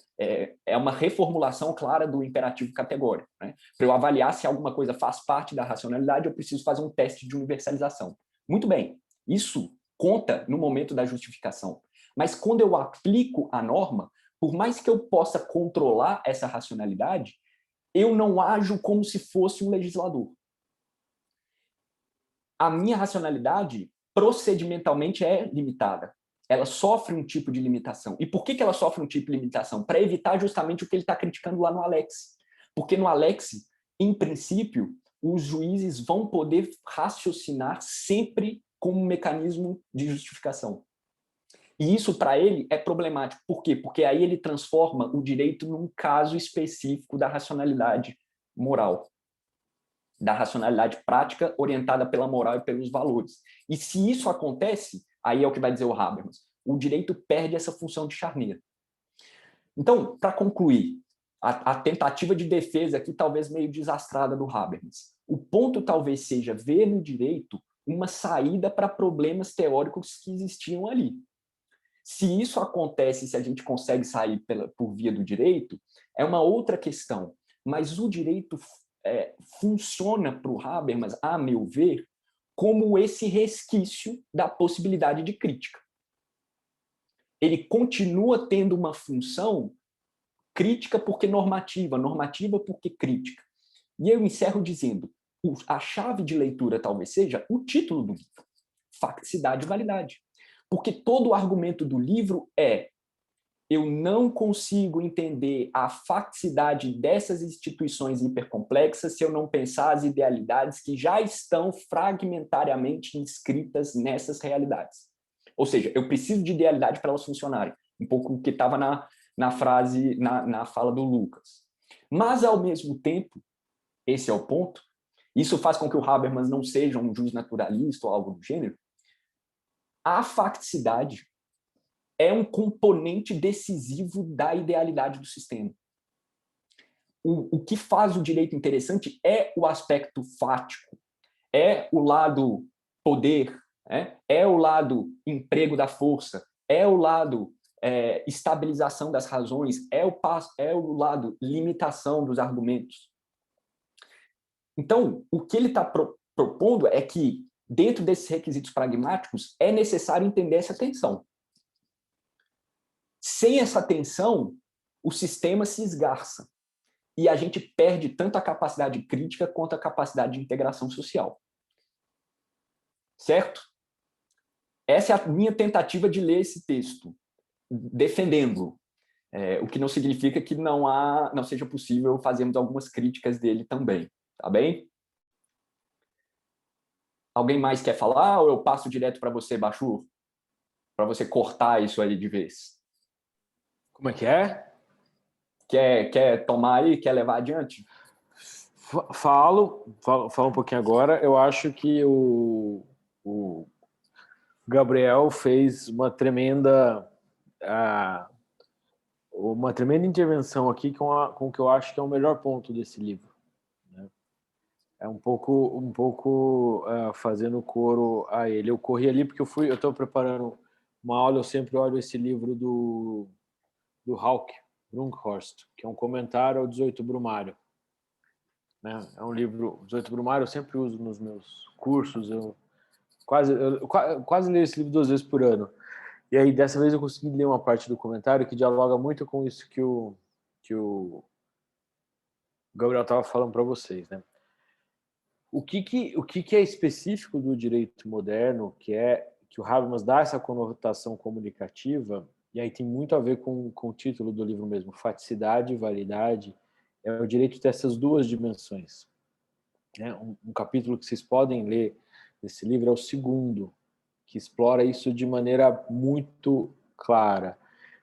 É uma reformulação clara do imperativo categórico, né? Para eu avaliar se alguma coisa faz parte da racionalidade, eu preciso fazer um teste de universalização. Muito bem, isso conta no momento da justificação. Mas quando eu aplico a norma, por mais que eu possa controlar essa racionalidade, eu não ajo como se fosse um legislador. A minha racionalidade, procedimentalmente, é limitada. Ela sofre um tipo de limitação. E por que ela sofre um tipo de limitação? Para evitar justamente o que ele está criticando lá no Alex. Porque no Alex, em princípio, os juízes vão poder raciocinar sempre como um mecanismo de justificação. E isso, para ele, é problemático. Por quê? Porque aí ele transforma o direito num caso específico da racionalidade moral, da racionalidade prática orientada pela moral e pelos valores. E se isso acontece, aí é o que vai dizer o Habermas, o direito perde essa função de charneira. Então, para concluir, a tentativa de defesa aqui talvez meio desastrada do Habermas. O ponto talvez seja ver no direito uma saída para problemas teóricos que existiam ali. Se isso acontece, se a gente consegue sair por via do direito, é uma outra questão. Mas o direito funciona para o Habermas, a meu ver, como esse resquício da possibilidade de crítica. Ele continua tendo uma função crítica porque normativa, normativa porque crítica. E eu encerro dizendo, a chave de leitura talvez seja o título do livro, Facticidade e Validade. Porque todo o argumento do livro eu não consigo entender a facticidade dessas instituições hipercomplexas se eu não pensar as idealidades que já estão fragmentariamente inscritas nessas realidades. Ou seja, eu preciso de idealidade para elas funcionarem. Um pouco o que estava na frase, na fala do Lucas. Mas, ao mesmo tempo, esse é o ponto, isso faz com que o Habermas não seja um justnaturalista ou algo do gênero, a facticidade é um componente decisivo da idealidade do sistema. O que faz o direito interessante é o aspecto fático, é o lado poder, é o lado emprego da força, é o lado estabilização das razões, é o lado limitação dos argumentos. Então, o que ele está propondo é que, dentro desses requisitos pragmáticos, é necessário entender essa tensão. Sem essa tensão, o sistema se esgarça e a gente perde tanto a capacidade crítica quanto a capacidade de integração social. Certo? Essa é a minha tentativa de ler esse texto, defendendo-o, o que não significa que não seja possível fazermos algumas críticas dele também. Tá bem? Alguém mais quer falar ou eu passo direto para você, Bachur? Para você cortar isso aí de vez. Como é que é? Quer tomar aí? Quer levar adiante? Falo um pouquinho agora. Eu acho que o Gabriel fez uma tremenda intervenção aqui com o que eu acho que é o melhor ponto desse livro. É um pouco fazendo coro a ele. Eu corri ali porque eu estou preparando uma aula, eu sempre olho esse livro do Hauck, Brunkhorst, que é um comentário ao 18 Brumário. É um livro, 18 Brumário, eu sempre uso nos meus cursos, eu quase leio esse livro 2 vezes por ano. E aí, dessa vez, eu consegui ler uma parte do comentário que dialoga muito com isso que o Gabriel estava falando para vocês, né? O que é específico do direito moderno, que o Habermas dá essa conotação comunicativa, e aí tem muito a ver com o título do livro mesmo, Faticidade e Validade, é o direito dessas duas dimensões. Um capítulo que vocês podem ler desse livro é o 2º, que explora isso de maneira muito clara.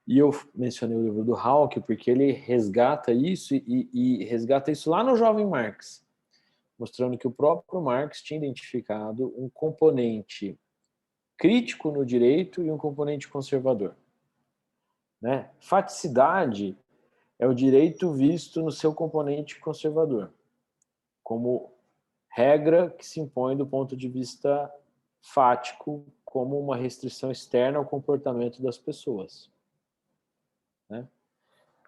E eu mencionei o livro do Hauck porque ele resgata isso e resgata isso lá no Jovem Marx. mostrando que o próprio Marx tinha identificado um componente crítico no direito e um componente conservador. Né? Faticidade é o direito visto no seu componente conservador, como regra que se impõe do ponto de vista fático, como uma restrição externa ao comportamento das pessoas. Né?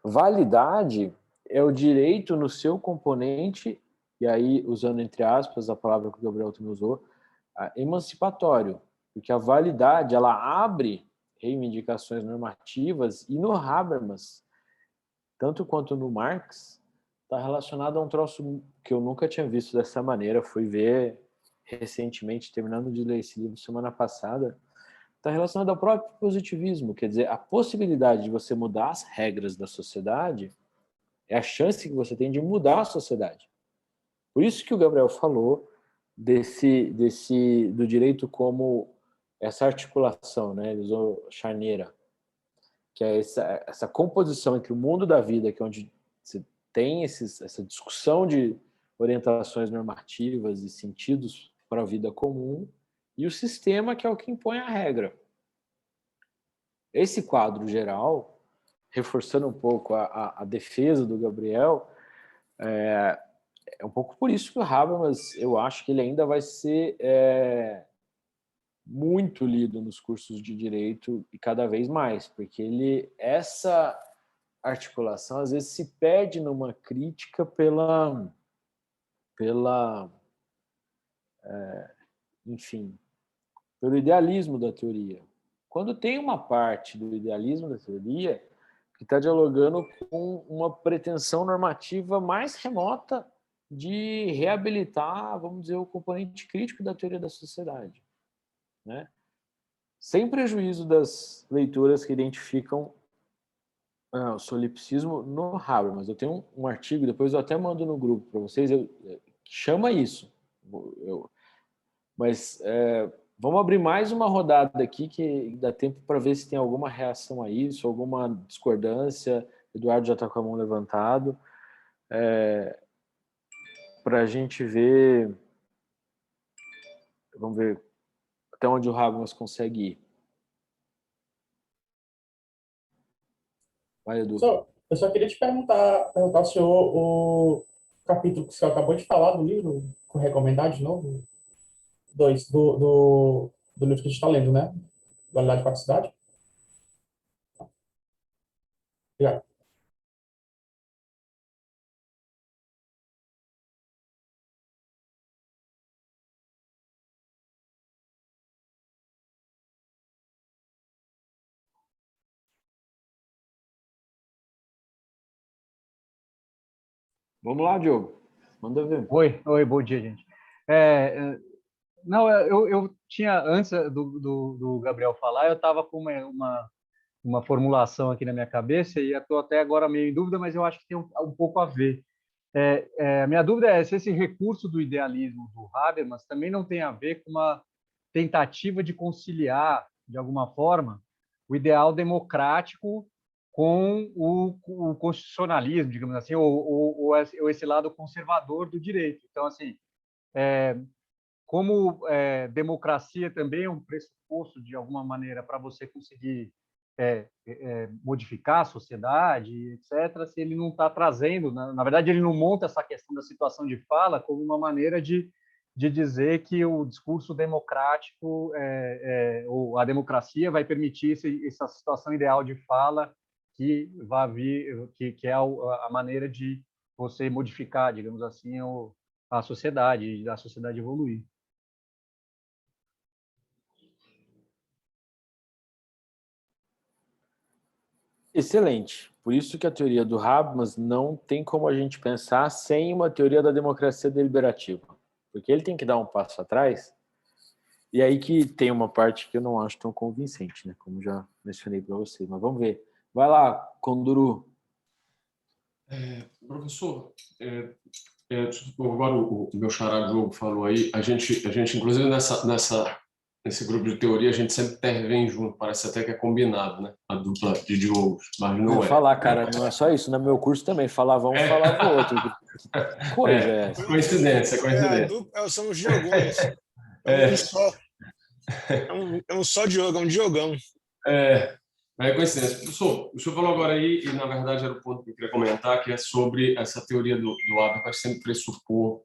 Validade é o direito no seu componente, e aí, usando entre aspas a palavra que o Gabriel também usou, emancipatório, porque a validade ela abre reivindicações normativas, e no Habermas, tanto quanto no Marx, está relacionado a um troço que eu nunca tinha visto dessa maneira, fui ver recentemente, terminando de ler esse livro semana passada, está relacionado ao próprio positivismo, quer dizer, a possibilidade de você mudar as regras da sociedade é a chance que você tem de mudar a sociedade. Por isso que o Gabriel falou do direito como essa articulação, né? Ele usou charneira, que é essa composição entre o mundo da vida, que é onde você tem essa discussão de orientações normativas e sentidos para a vida comum, e o sistema, que é o que impõe a regra. Esse quadro geral, reforçando um pouco a defesa do Gabriel, é um pouco por isso que o Habermas, eu acho que ele ainda vai ser muito lido nos cursos de direito e cada vez mais, porque essa articulação às vezes se perde numa crítica enfim, pelo idealismo da teoria. Quando tem uma parte do idealismo da teoria que está dialogando com uma pretensão normativa mais remota de reabilitar, vamos dizer, o componente crítico da teoria da sociedade, né? Sem prejuízo das leituras que identificam o solipsismo no Habermas. Eu tenho um artigo, depois eu até mando no grupo para vocês, que chama isso. Mas vamos abrir mais uma rodada aqui, que dá tempo para ver se tem alguma reação a isso, alguma discordância. Eduardo já está com a mão levantado. Para a gente ver... Vamos ver até onde o Habermas consegue ir. Vai, Edu. Eu só queria te perguntar ao senhor o capítulo que o senhor acabou de falar do livro, recomendar de novo? Do livro que a gente está lendo, né? Dualidade e Faticidade. Obrigado. Vamos lá, Diogo. Manda ver. Oi, bom dia, gente. Não, eu tinha, antes do Gabriel falar, eu estava com uma formulação aqui na minha cabeça e estou até agora meio em dúvida, mas eu acho que tem um pouco a ver. A minha dúvida é se esse recurso do idealismo do Habermas também não tem a ver com uma tentativa de conciliar, de alguma forma, o ideal democrático com o constitucionalismo, digamos assim, ou esse lado conservador do direito. Então, assim, como democracia também é um pressuposto, de alguma maneira, para você conseguir modificar a sociedade, etc., se ele não está trazendo, na verdade, ele não monta essa questão da situação de fala como uma maneira de dizer que o discurso democrático, ou a democracia vai permitir essa situação ideal de fala que vai vir, que é a maneira de você modificar, digamos assim, a sociedade evoluir. Excelente. Por isso que a teoria do Habermas não tem como a gente pensar sem uma teoria da democracia deliberativa. Porque ele tem que dar um passo atrás, e aí que tem uma parte que eu não acho tão convincente, né? Como já mencionei para vocês. Mas vamos ver. Vai lá, Conduru. Professor, agora o meu xará Diogo falou aí, a gente inclusive nessa nesse grupo de teoria, a gente sempre intervém junto, parece até que é combinado, né? A dupla de Diogos, mas não Vou é. falar, cara, não é só isso. No meu curso também, falava um, falava o outro. Que coisa é essa? Coincidência, coincidência. São os Diogões. Um só. É um só Diogo, é um Diogão. É coincidência. Professor, o senhor falou agora aí, e na verdade era o ponto que eu queria comentar, que é sobre essa teoria do Habermas sempre pressupor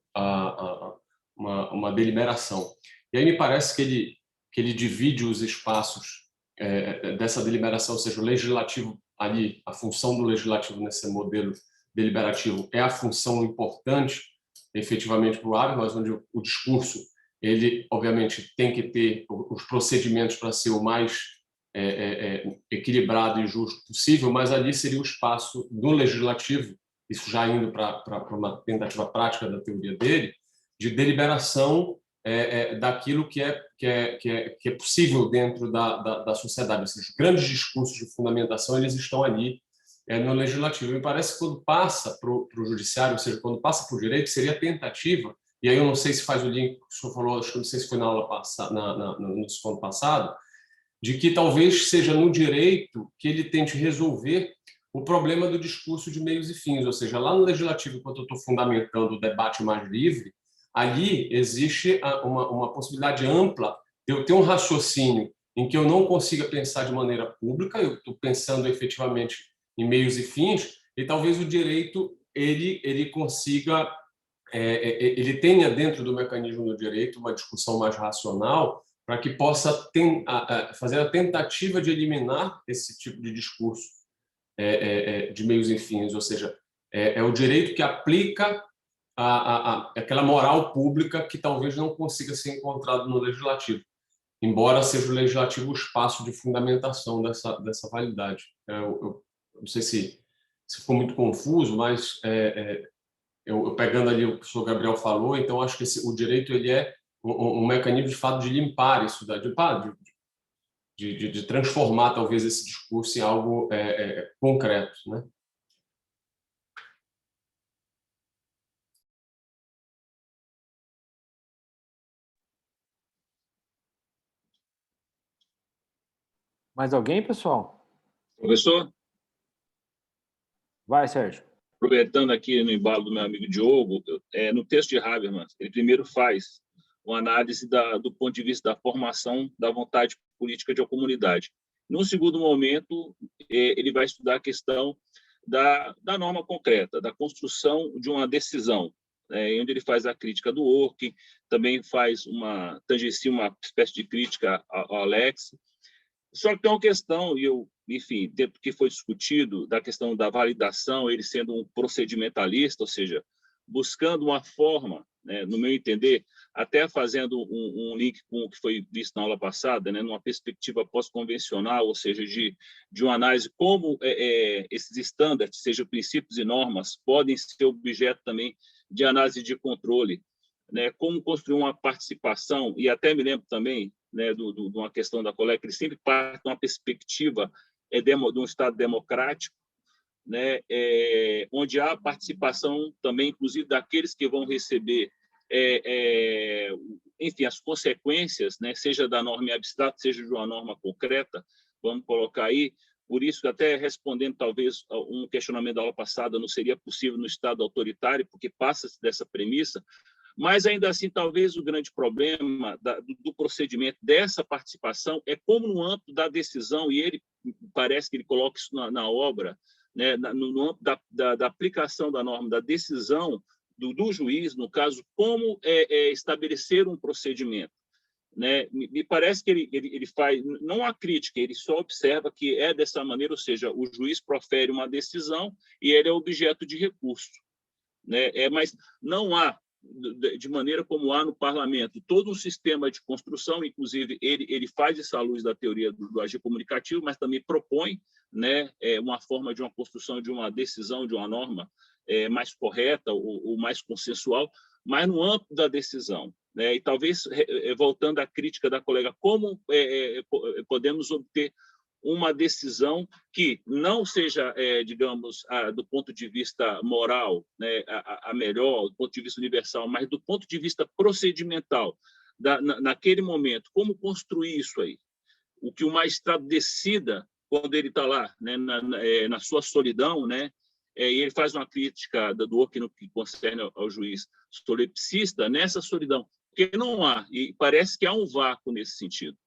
uma deliberação. E aí me parece que ele divide os espaços dessa deliberação, ou seja, o legislativo ali, a função do legislativo nesse modelo deliberativo é a função importante, efetivamente, para o Habermas, onde o discurso, ele, obviamente, tem que ter os procedimentos para ser o mais equilibrado e justo possível, mas ali seria o espaço do legislativo, isso já indo para uma tentativa prática da teoria dele, de deliberação daquilo que é possível dentro da sociedade. Ou seja, os grandes discursos de fundamentação eles estão ali no legislativo. Me parece que quando passa para o judiciário, ou seja, quando passa para o direito, seria a tentativa, e aí eu não sei se faz o link que o senhor falou, acho que não sei se foi na aula passada, no segundo passado, de que talvez seja no direito que ele tente resolver o problema do discurso de meios e fins, ou seja, lá no legislativo, enquanto eu estou fundamentando o debate mais livre, ali existe uma possibilidade ampla de eu ter um raciocínio em que eu não consiga pensar de maneira pública, eu estou pensando efetivamente em meios e fins, e talvez o direito ele consiga, ele tenha dentro do mecanismo do direito uma discussão mais racional para que possa fazer a tentativa de eliminar esse tipo de discurso de meios e fins, ou seja, é o direito que aplica aquela moral pública que talvez não consiga ser encontrado no legislativo, embora seja o legislativo o espaço de fundamentação dessa validade. Eu não sei se ficou muito confuso, mas eu pegando ali o que o professor Gabriel falou, então acho que o direito ele é um mecanismo de fato de limpar isso, de transformar talvez esse discurso em algo concreto, né? Mais alguém, pessoal? Professor, Vai, Sérgio. aproveitando aqui no embalo do meu amigo Diogo, no texto de Habermas, ele primeiro faz uma análise do ponto de vista da formação da vontade política de uma comunidade. Num segundo momento, ele vai estudar a questão da norma concreta, da construção de uma decisão, onde ele faz a crítica do Orkin, também tangencia uma espécie de crítica ao Alex. Só que tem uma questão, enfim, dentro do que foi discutido, da questão da validação, ele sendo um procedimentalista, ou seja, buscando uma forma, né, no meu entender, até fazendo um link com o que foi visto na aula passada, né, numa perspectiva pós-convencional, ou seja, de uma análise como esses estándares, sejam princípios e normas, podem ser objeto também de análise de controle, né, como construir uma participação, e até me lembro também, né, de uma questão da colega, que ele sempre parte de uma perspectiva de um Estado democrático, né, onde há participação também, inclusive, daqueles que vão receber, enfim, as consequências, né, seja da norma abstrata, seja de uma norma concreta, vamos colocar aí. Por isso, até respondendo talvez um questionamento da aula passada, não seria possível no Estado autoritário, porque passa-se dessa premissa, mas, ainda assim, talvez o grande problema do procedimento, dessa participação, é como no âmbito da decisão, e ele parece que ele coloca isso na obra, né, no âmbito da aplicação da norma, da decisão do juiz, no caso, como estabelecer um procedimento. Né? Me parece que ele faz, não há crítica, ele só observa que é dessa maneira, ou seja, o juiz profere uma decisão e ele é objeto de recurso. Né? Mas não há, de maneira como há no parlamento, todo um sistema de construção, inclusive ele faz isso à luz da teoria do agir comunicativo, mas também propõe, né, uma forma de uma construção de uma decisão, de uma norma mais correta ou mais consensual, mas no âmbito da decisão. Né? E talvez, voltando à crítica da colega, como podemos obter uma decisão que não seja, digamos, do ponto de vista moral, né, a melhor, do ponto de vista universal, mas do ponto de vista procedimental, naquele momento, como construir isso aí? O que o magistrado decida quando ele está lá, né, na sua solidão, né, e ele faz uma crítica do que concerne ao juiz solipsista nessa solidão, porque não há, e parece que há um vácuo nesse sentido,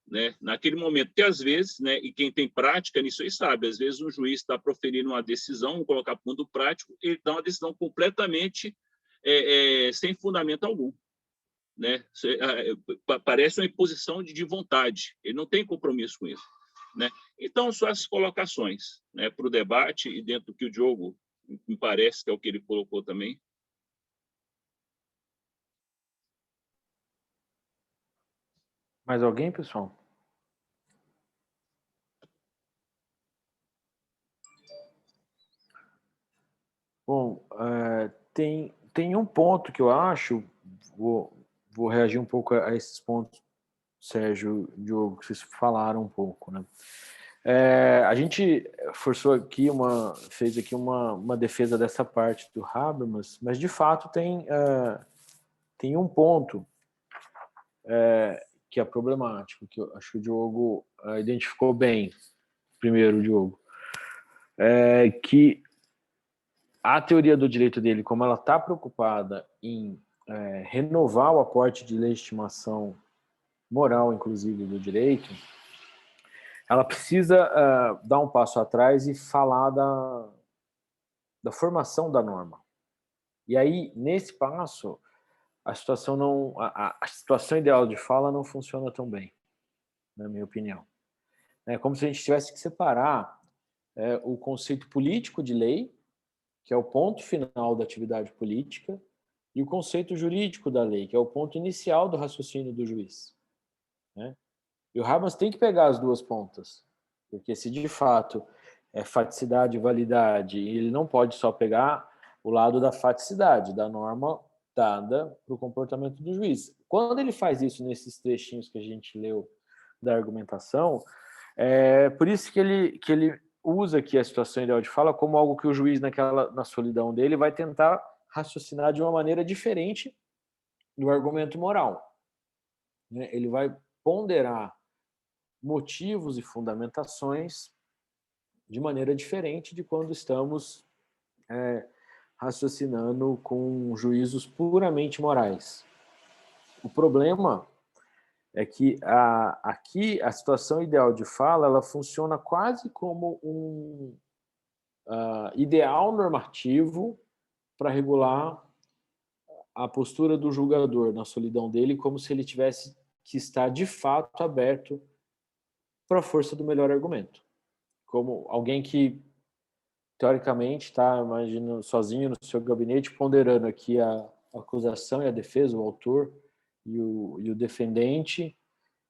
né, naquele momento, porque às vezes, né, e quem tem prática nisso aí sabe, às vezes um juiz está proferindo uma decisão, vamos colocar para o mundo prático, ele dá uma decisão completamente sem fundamento algum, né? Parece uma imposição de vontade, ele não tem compromisso com isso, né? Então, só essas colocações, né, para o debate, e dentro do que o Diogo me parece que é o que ele colocou também. Mais alguém, pessoal? Bom, tem um ponto que eu acho, vou reagir um pouco a esses pontos, Sérgio, Diogo, que vocês falaram um pouco, né? A gente fez aqui uma defesa dessa parte do Habermas, mas de fato tem um ponto que é problemático, que eu acho que o Diogo identificou bem, primeiro, Diogo, que a teoria do direito dele, como ela está preocupada em renovar o aporte de legitimação moral, inclusive, do direito, ela precisa dar um passo atrás e falar da formação da norma. E aí, nesse passo, a situação ideal de fala não funciona tão bem, na minha opinião. É como se a gente tivesse que separar o conceito político de lei, que é o ponto final da atividade política, e o conceito jurídico da lei, que é o ponto inicial do raciocínio do juiz, né? E o Habermas tem que pegar as duas pontas, porque se de fato é faticidade e validade, ele não pode só pegar o lado da faticidade, da norma dada para o comportamento do juiz. Quando ele faz isso nesses trechinhos que a gente leu da argumentação, por isso que ele usa aqui a situação ideal de fala como algo que o juiz, na solidão dele, vai tentar raciocinar de uma maneira diferente do argumento moral, né? Ele vai ponderar motivos e fundamentações de maneira diferente de quando estamos raciocinando com juízos puramente morais. O problema é que aqui a situação ideal de fala ela funciona quase como um ideal normativo para regular a postura do julgador na solidão dele, como se ele tivesse que estar de fato aberto para a força do melhor argumento. Como alguém que, teoricamente, está, imagino, sozinho no seu gabinete, ponderando aqui a acusação e a defesa, o autor e o defendente,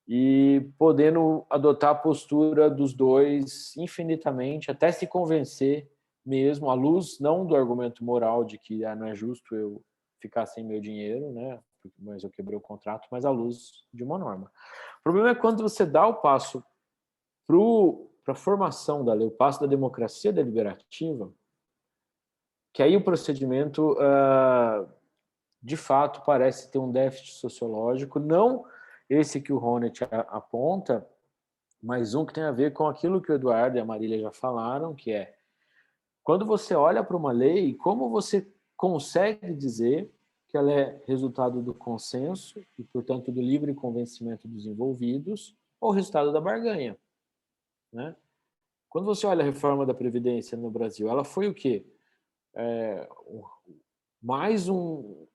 e podendo adotar a postura dos dois infinitamente, até se convencer mesmo, à luz não do argumento moral de que não é justo eu ficar sem meu dinheiro, né, mas eu quebrei o contrato, mas à luz de uma norma. O problema é quando você dá o passo para a formação da lei, o passo da democracia deliberativa, que aí o procedimento, de fato, parece ter um déficit sociológico, não esse que o Honneth aponta, mas um que tem a ver com aquilo que o Eduardo e a Marília já falaram, que é, quando você olha para uma lei, como você consegue dizer que ela é resultado do consenso e, portanto, do livre convencimento dos envolvidos, ou resultado da barganha, né? Quando você olha a reforma da Previdência no Brasil, ela foi o quê? Mais um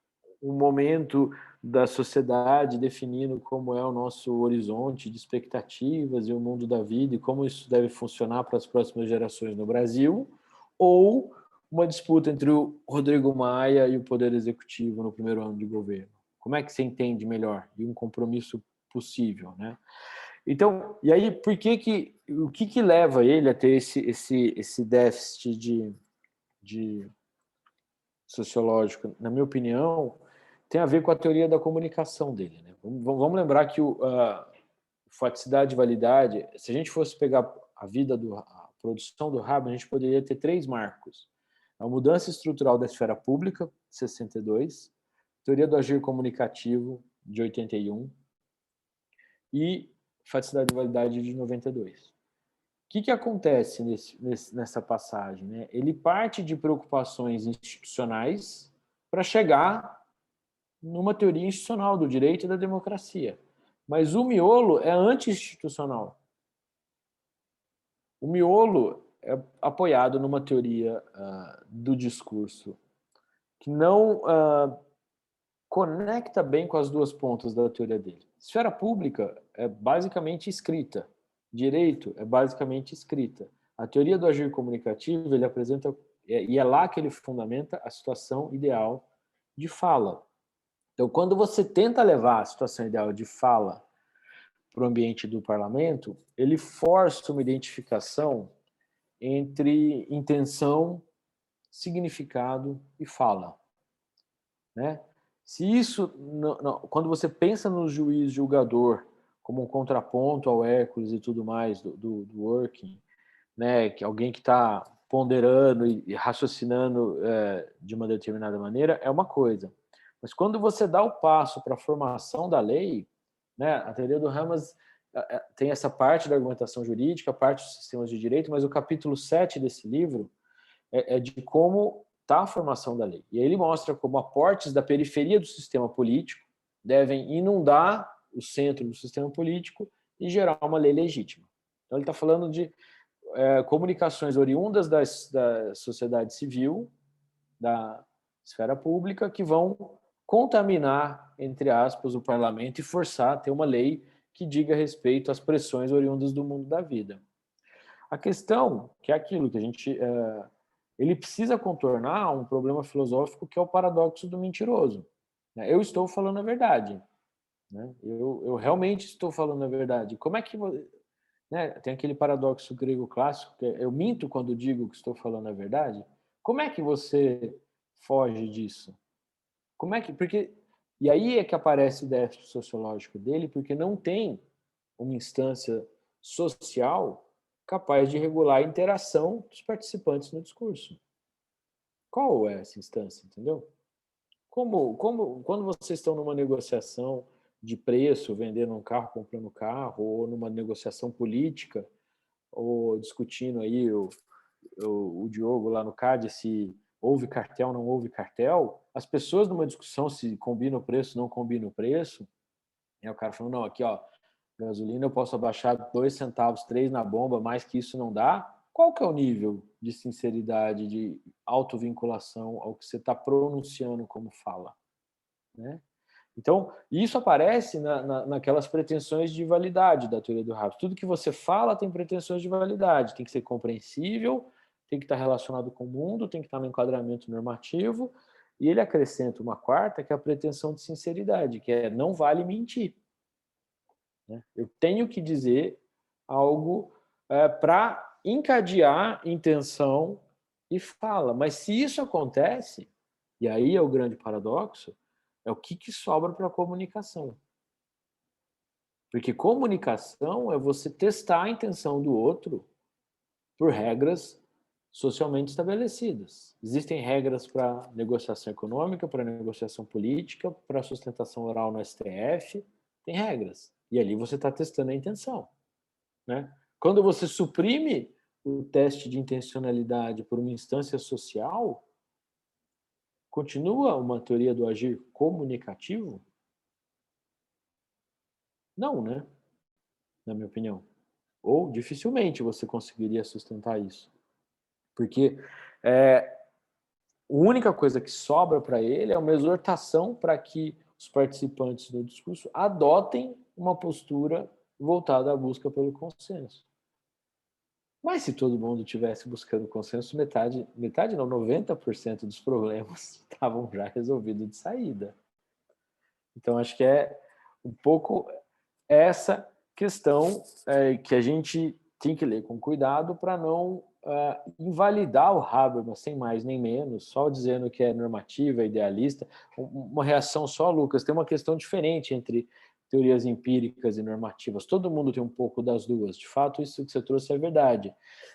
momento da sociedade definindo como é o nosso horizonte de expectativas e o mundo da vida e como isso deve funcionar para as próximas gerações no Brasil, ou uma disputa entre o Rodrigo Maia e o Poder Executivo no primeiro ano de governo? Como é que você entende melhor? E um compromisso possível, né? Então, e aí, o que leva ele a ter esse déficit de sociológico, na minha opinião, tem a ver com a teoria da comunicação dele, né? Vamos lembrar que faticidade e validade, se a gente fosse pegar a produção do Habermas, a gente poderia ter 3 marcos. A mudança estrutural da esfera pública, 62, teoria do agir comunicativo, de 81, e faticidade de validade de 92. O que acontece nessa passagem, né? Ele parte de preocupações institucionais para chegar numa teoria institucional do direito e da democracia. Mas o miolo é anti-institucional. O miolo é apoiado numa teoria do discurso que não conecta bem com as duas pontas da teoria dele. Esfera pública é basicamente escrita. Direito é basicamente escrita. A teoria do agir comunicativo, ele apresenta, e é lá que ele fundamenta a situação ideal de fala. Então, quando você tenta levar a situação ideal de fala para o ambiente do parlamento, ele força uma identificação entre intenção, significado e fala, né? Se isso, quando você pensa no juiz julgador como um contraponto ao Hércules e tudo mais do working, né, que alguém que está ponderando e raciocinando de uma determinada maneira, é uma coisa. Mas quando você dá o passo para a formação da lei, né, a teoria do Hamas tem essa parte da argumentação jurídica, a parte dos sistemas de direito, mas o capítulo 7 desse livro é de como está a formação da lei. E aí ele mostra como aportes da periferia do sistema político devem inundar o centro do sistema político e gerar uma lei legítima. Então ele está falando de comunicações oriundas da sociedade civil, da esfera pública, que vão contaminar, entre aspas, o parlamento e forçar a ter uma lei que diga respeito às pressões oriundas do mundo da vida. A questão, que é aquilo que a gente... ele precisa contornar um problema filosófico que é o paradoxo do mentiroso. Eu estou falando a verdade. Né? Eu realmente estou falando a verdade. Como é que... Né? Tem aquele paradoxo grego clássico, que é, eu minto quando digo que estou falando a verdade. Como é que você foge disso? Como é que... Porque... E aí é que aparece o déficit sociológico dele, porque não tem uma instância social capaz de regular a interação dos participantes no discurso. Qual é essa instância, entendeu? Quando vocês estão numa negociação de preço, vendendo um carro, comprando um carro, ou numa negociação política, ou discutindo aí o Diogo lá no CAD se houve cartel, não houve cartel, as pessoas numa discussão se combina o preço, não combina o preço, e o cara falando, não, aqui ó, gasolina eu posso abaixar 2 centavos, 3 na bomba, mais que isso não dá. Qual que é o nível de sinceridade, de autovinculação ao que você está pronunciando como fala? Né? Então, isso aparece naquelas pretensões de validade da teoria do Hobbes. Tudo que você fala tem pretensões de validade, tem que ser compreensível, tem que estar relacionado com o mundo, tem que estar no enquadramento normativo, e ele acrescenta uma quarta, que é a pretensão de sinceridade, que é não vale mentir. Eu tenho que dizer algo para encadear intenção e fala. Mas se isso acontece, e aí é o grande paradoxo, é o que sobra para a comunicação. Porque comunicação é você testar a intenção do outro por regras socialmente estabelecidas. Existem regras para negociação econômica, para negociação política, para sustentação oral no STF, tem regras. E ali você está testando a intenção. Né? Quando você suprime o teste de intencionalidade por uma instância social, continua uma teoria do agir comunicativo? Não, né? Na minha opinião. Ou dificilmente você conseguiria sustentar isso. Porque a única coisa que sobra para ele é uma exortação para que os participantes do discurso adotem uma postura voltada à busca pelo consenso. Mas se todo mundo estivesse buscando consenso, metade não, 90% dos problemas estavam já resolvidos de saída. Então, acho que é um pouco essa questão que a gente tem que ler com cuidado para não invalidar o Habermas, sem mais nem menos, só dizendo que é normativa, idealista. Uma reação só, Lucas, tem uma questão diferente entre teorias empíricas e normativas. Todo mundo tem um pouco das duas. De fato, isso que você trouxe é verdade.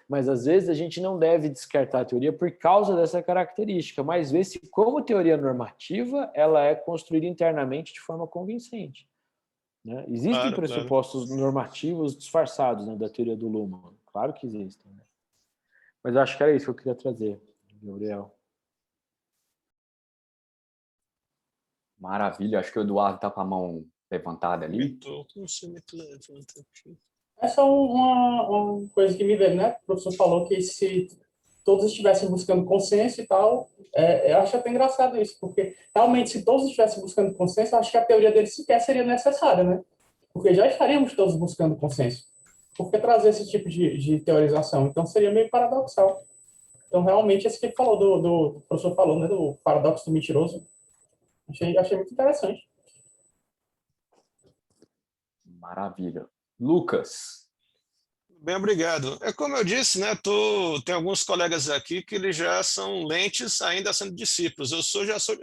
Mas, às vezes, a gente não deve descartar a teoria por causa dessa característica, mas ver se, como teoria normativa, ela é construída internamente de forma convincente. Né? Existem pressupostos normativos disfarçados, né, da teoria do Luhmann. Claro que existem. Né? Mas acho que era isso que eu queria trazer, Gabriel. Maravilha. Acho que o Eduardo está com a mão levantada ali. Essa é uma coisa que me veio, né? O professor falou que se todos estivessem buscando consenso e tal, eu acho até engraçado isso, porque realmente se todos estivessem buscando consenso, eu acho que a teoria deles sequer seria necessária, né? Porque já estaríamos todos buscando consenso. Por que trazer esse tipo de teorização? Então seria meio paradoxal. Então realmente esse que ele falou, do professor falou, né? Do paradoxo do mentiroso, achei muito interessante. Maravilha. Lucas. Bem, obrigado. É como eu disse, né? Tem alguns colegas aqui que eles já são lentes, ainda sendo discípulos.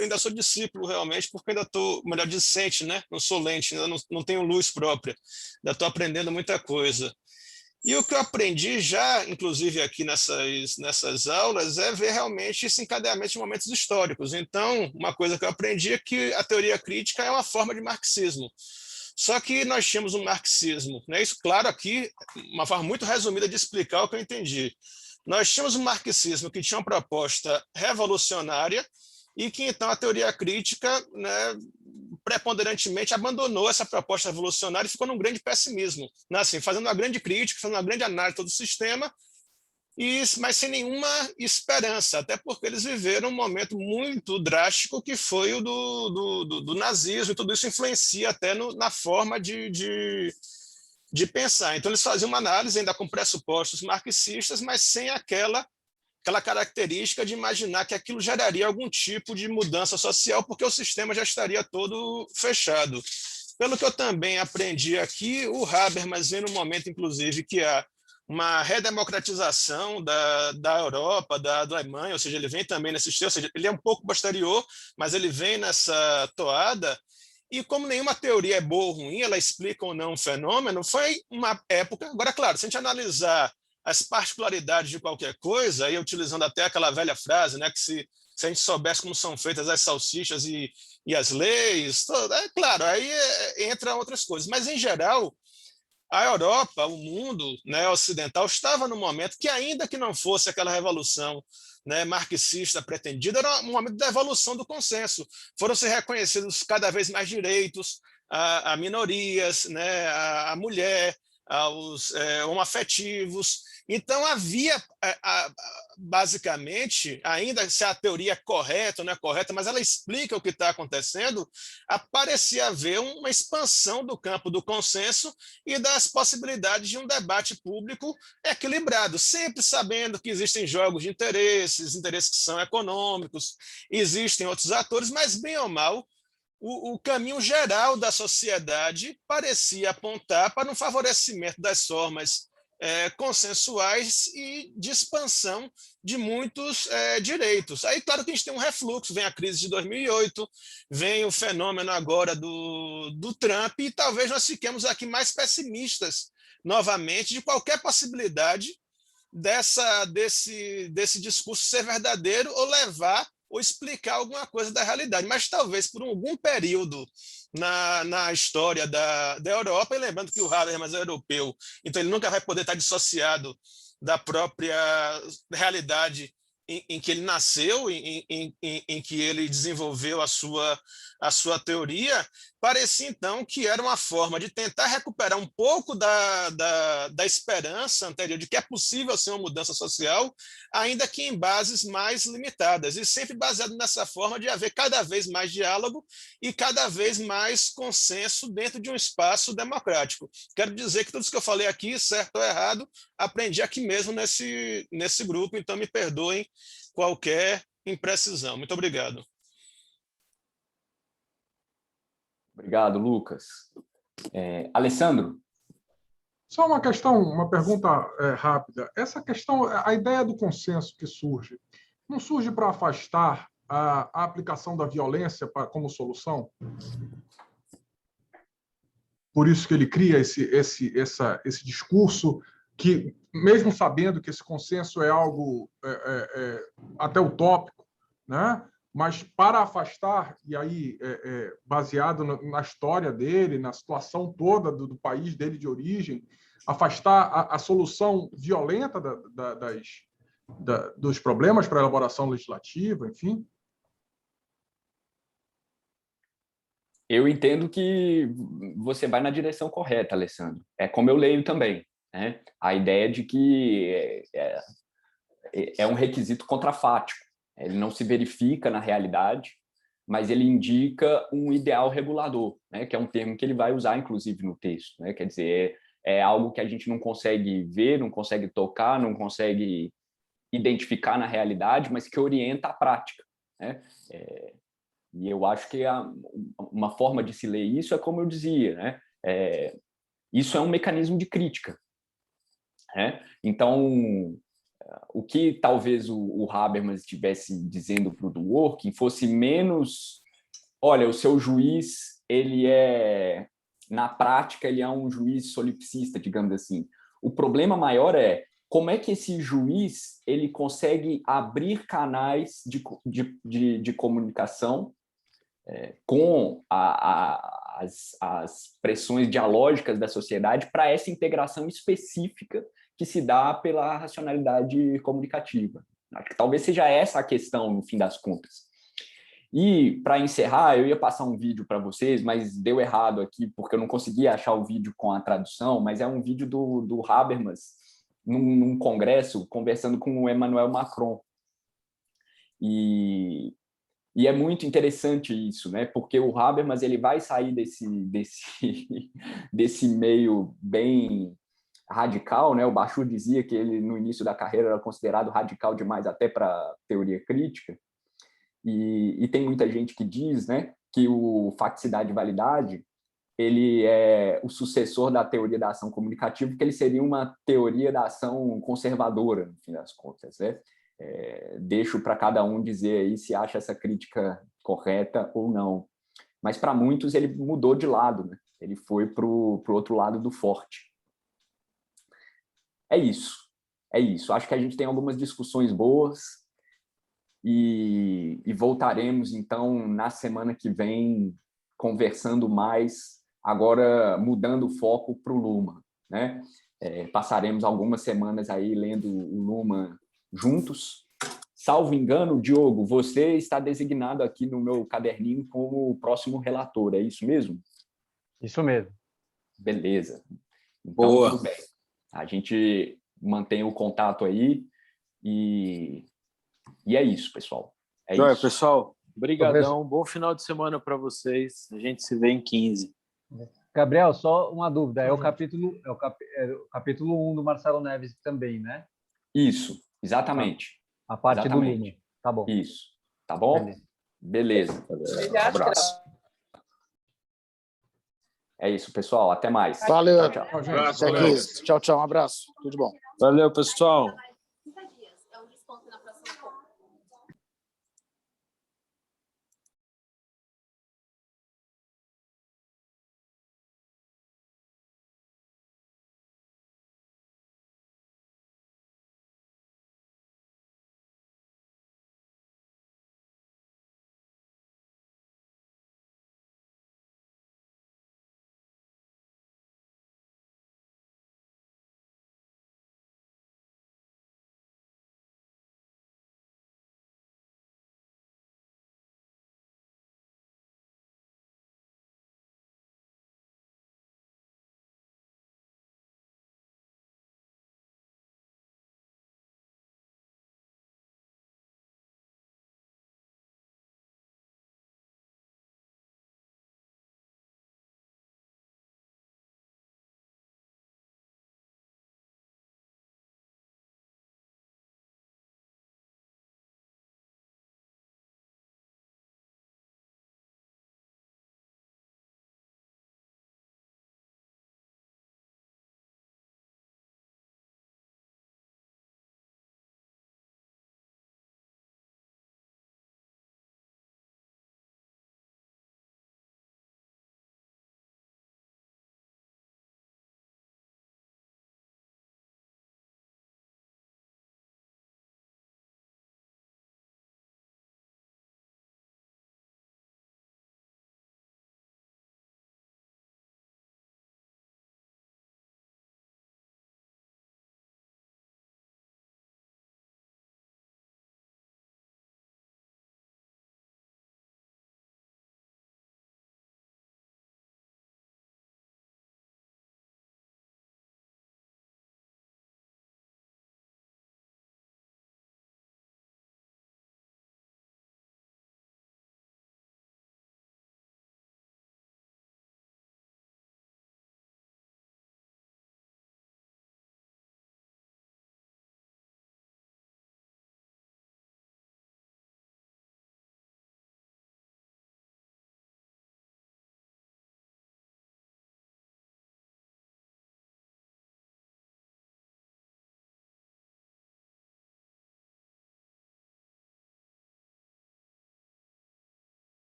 Ainda sou discípulo realmente, porque ainda estou, melhor, discente, né? Não sou lente, ainda não tenho luz própria. Ainda estou aprendendo muita coisa. E o que eu aprendi já, inclusive aqui nessas aulas, é ver realmente esse encadeamento de momentos históricos. Então, uma coisa que eu aprendi é que a teoria crítica é uma forma de marxismo. Só que nós tínhamos um marxismo, né? Isso, claro, aqui, uma forma muito resumida de explicar o que eu entendi. Nós tínhamos um marxismo que tinha uma proposta revolucionária e que, então, a teoria crítica, né, preponderantemente abandonou essa proposta revolucionária e ficou num grande pessimismo, né? Assim, fazendo uma grande crítica, fazendo uma grande análise de todo o sistema, mas sem nenhuma esperança, até porque eles viveram um momento muito drástico que foi o do nazismo, e tudo isso influencia até na forma de pensar. Então, eles faziam uma análise ainda com pressupostos marxistas, mas sem aquela característica de imaginar que aquilo geraria algum tipo de mudança social, porque o sistema já estaria todo fechado. Pelo que eu também aprendi aqui, o Habermas vem no momento, inclusive, que há uma redemocratização da Europa, da Alemanha, ou seja, ele vem também nesse estilo, ou seja, ele é um pouco posterior, mas ele vem nessa toada, e como nenhuma teoria é boa ou ruim, ela explica ou não um fenômeno, foi uma época... Agora, claro, se a gente analisar as particularidades de qualquer coisa, aí utilizando até aquela velha frase, né, que se a gente soubesse como são feitas as salsichas e as leis, claro, aí entra outras coisas, mas, em geral, a Europa, o mundo, né, ocidental, estava num momento que, ainda que não fosse aquela revolução, né, marxista pretendida, era um momento da evolução do consenso. Foram se reconhecidos cada vez mais direitos a minorias, né, a mulher, aos homoafetivos. Então, havia, basicamente, ainda se a teoria é correta ou não é correta, mas ela explica o que está acontecendo, parecia haver uma expansão do campo do consenso e das possibilidades de um debate público equilibrado, sempre sabendo que existem jogos de interesses que são econômicos, existem outros atores, mas, bem ou mal, o caminho geral da sociedade parecia apontar para um favorecimento das formas consensuais e de expansão de muitos direitos. Aí, claro que a gente tem um refluxo, vem a crise de 2008, vem o fenômeno agora do Trump, e talvez nós fiquemos aqui mais pessimistas, novamente, de qualquer possibilidade desse discurso ser verdadeiro ou levar ou explicar alguma coisa da realidade, mas talvez por algum período na história da Europa, e lembrando que o Habermas é europeu, então ele nunca vai poder estar dissociado da própria realidade em que ele nasceu, em que ele desenvolveu a sua teoria. Parecia, então, que era uma forma de tentar recuperar um pouco da esperança anterior de que é possível ser uma mudança social, ainda que em bases mais limitadas, e sempre baseado nessa forma de haver cada vez mais diálogo e cada vez mais consenso dentro de um espaço democrático. Quero dizer que tudo isso que eu falei aqui, certo ou errado, aprendi aqui mesmo nesse grupo, então me perdoem qualquer imprecisão. Muito obrigado. Obrigado, Lucas. Alessandro? Só uma pergunta rápida. Essa questão, a ideia do consenso que surge, não surge para afastar a aplicação da violência como solução? por isso que ele cria esse discurso que, mesmo sabendo que esse consenso é algo até utópico, né? Mas para afastar, e aí baseado na história dele, na situação toda do país dele de origem, afastar a solução violenta dos problemas para a elaboração legislativa, enfim? Eu entendo que você vai na direção correta, Alessandro. É como eu leio também, né? A ideia de que é um requisito contrafático. Ele não se verifica na realidade, mas ele indica um ideal regulador, né? Que é um termo que ele vai usar, inclusive, no texto, né? Quer dizer, é algo que a gente não consegue ver, não consegue tocar, não consegue identificar na realidade, mas que orienta a prática, né? E eu acho que uma forma de se ler isso é como eu dizia, né? Isso é um mecanismo de crítica, né? Então, o que talvez o Habermas estivesse dizendo para o Dworkin fosse menos, olha, o seu juiz, na prática, ele é um juiz solipsista, digamos assim. O problema maior é como é que esse juiz ele consegue abrir canais de comunicação com as pressões dialógicas da sociedade para essa integração específica que se dá pela racionalidade comunicativa. Acho que talvez seja essa a questão, no fim das contas. E, para encerrar, eu ia passar um vídeo para vocês, mas deu errado aqui, porque eu não consegui achar o vídeo com a tradução, mas é um vídeo do Habermas, num congresso, conversando com o Emmanuel Macron. E é muito interessante isso, né? Porque o Habermas ele vai sair desse meio bem radical, né? O Bashir dizia que ele, no início da carreira, era considerado radical demais até para teoria crítica. E tem muita gente que diz, né, que o facticidade e validade ele é o sucessor da teoria da ação comunicativa, porque ele seria uma teoria da ação conservadora, no fim das contas, né? Deixo para cada um dizer aí se acha essa crítica correta ou não. Mas para muitos ele mudou de lado, né? Ele foi para o outro lado do forte. É isso. Acho que a gente tem algumas discussões boas e voltaremos, então, na semana que vem, conversando mais, agora mudando o foco para o Luhmann, né? Passaremos algumas semanas aí lendo o Luhmann juntos. Salvo engano, Diogo, você está designado aqui no meu caderninho como o próximo relator, é isso mesmo? Isso mesmo. Beleza. Então, boa. Tudo bem. A gente mantém o contato aí e é isso, pessoal. Joia, isso. pessoal. Obrigadão. Bom final de semana para vocês. A gente se vê em 15. Gabriel, só uma dúvida. É o capítulo 1 do Marcelo Neves também, né? Isso, exatamente. A parte exatamente. do Luhmann. Tá bom. Isso. Tá bom? Beleza. Um abraço. É isso, pessoal. Até mais. Valeu. Tchau, gente. Até 15. Tchau, tchau. Um abraço. Tudo de bom. Valeu, pessoal.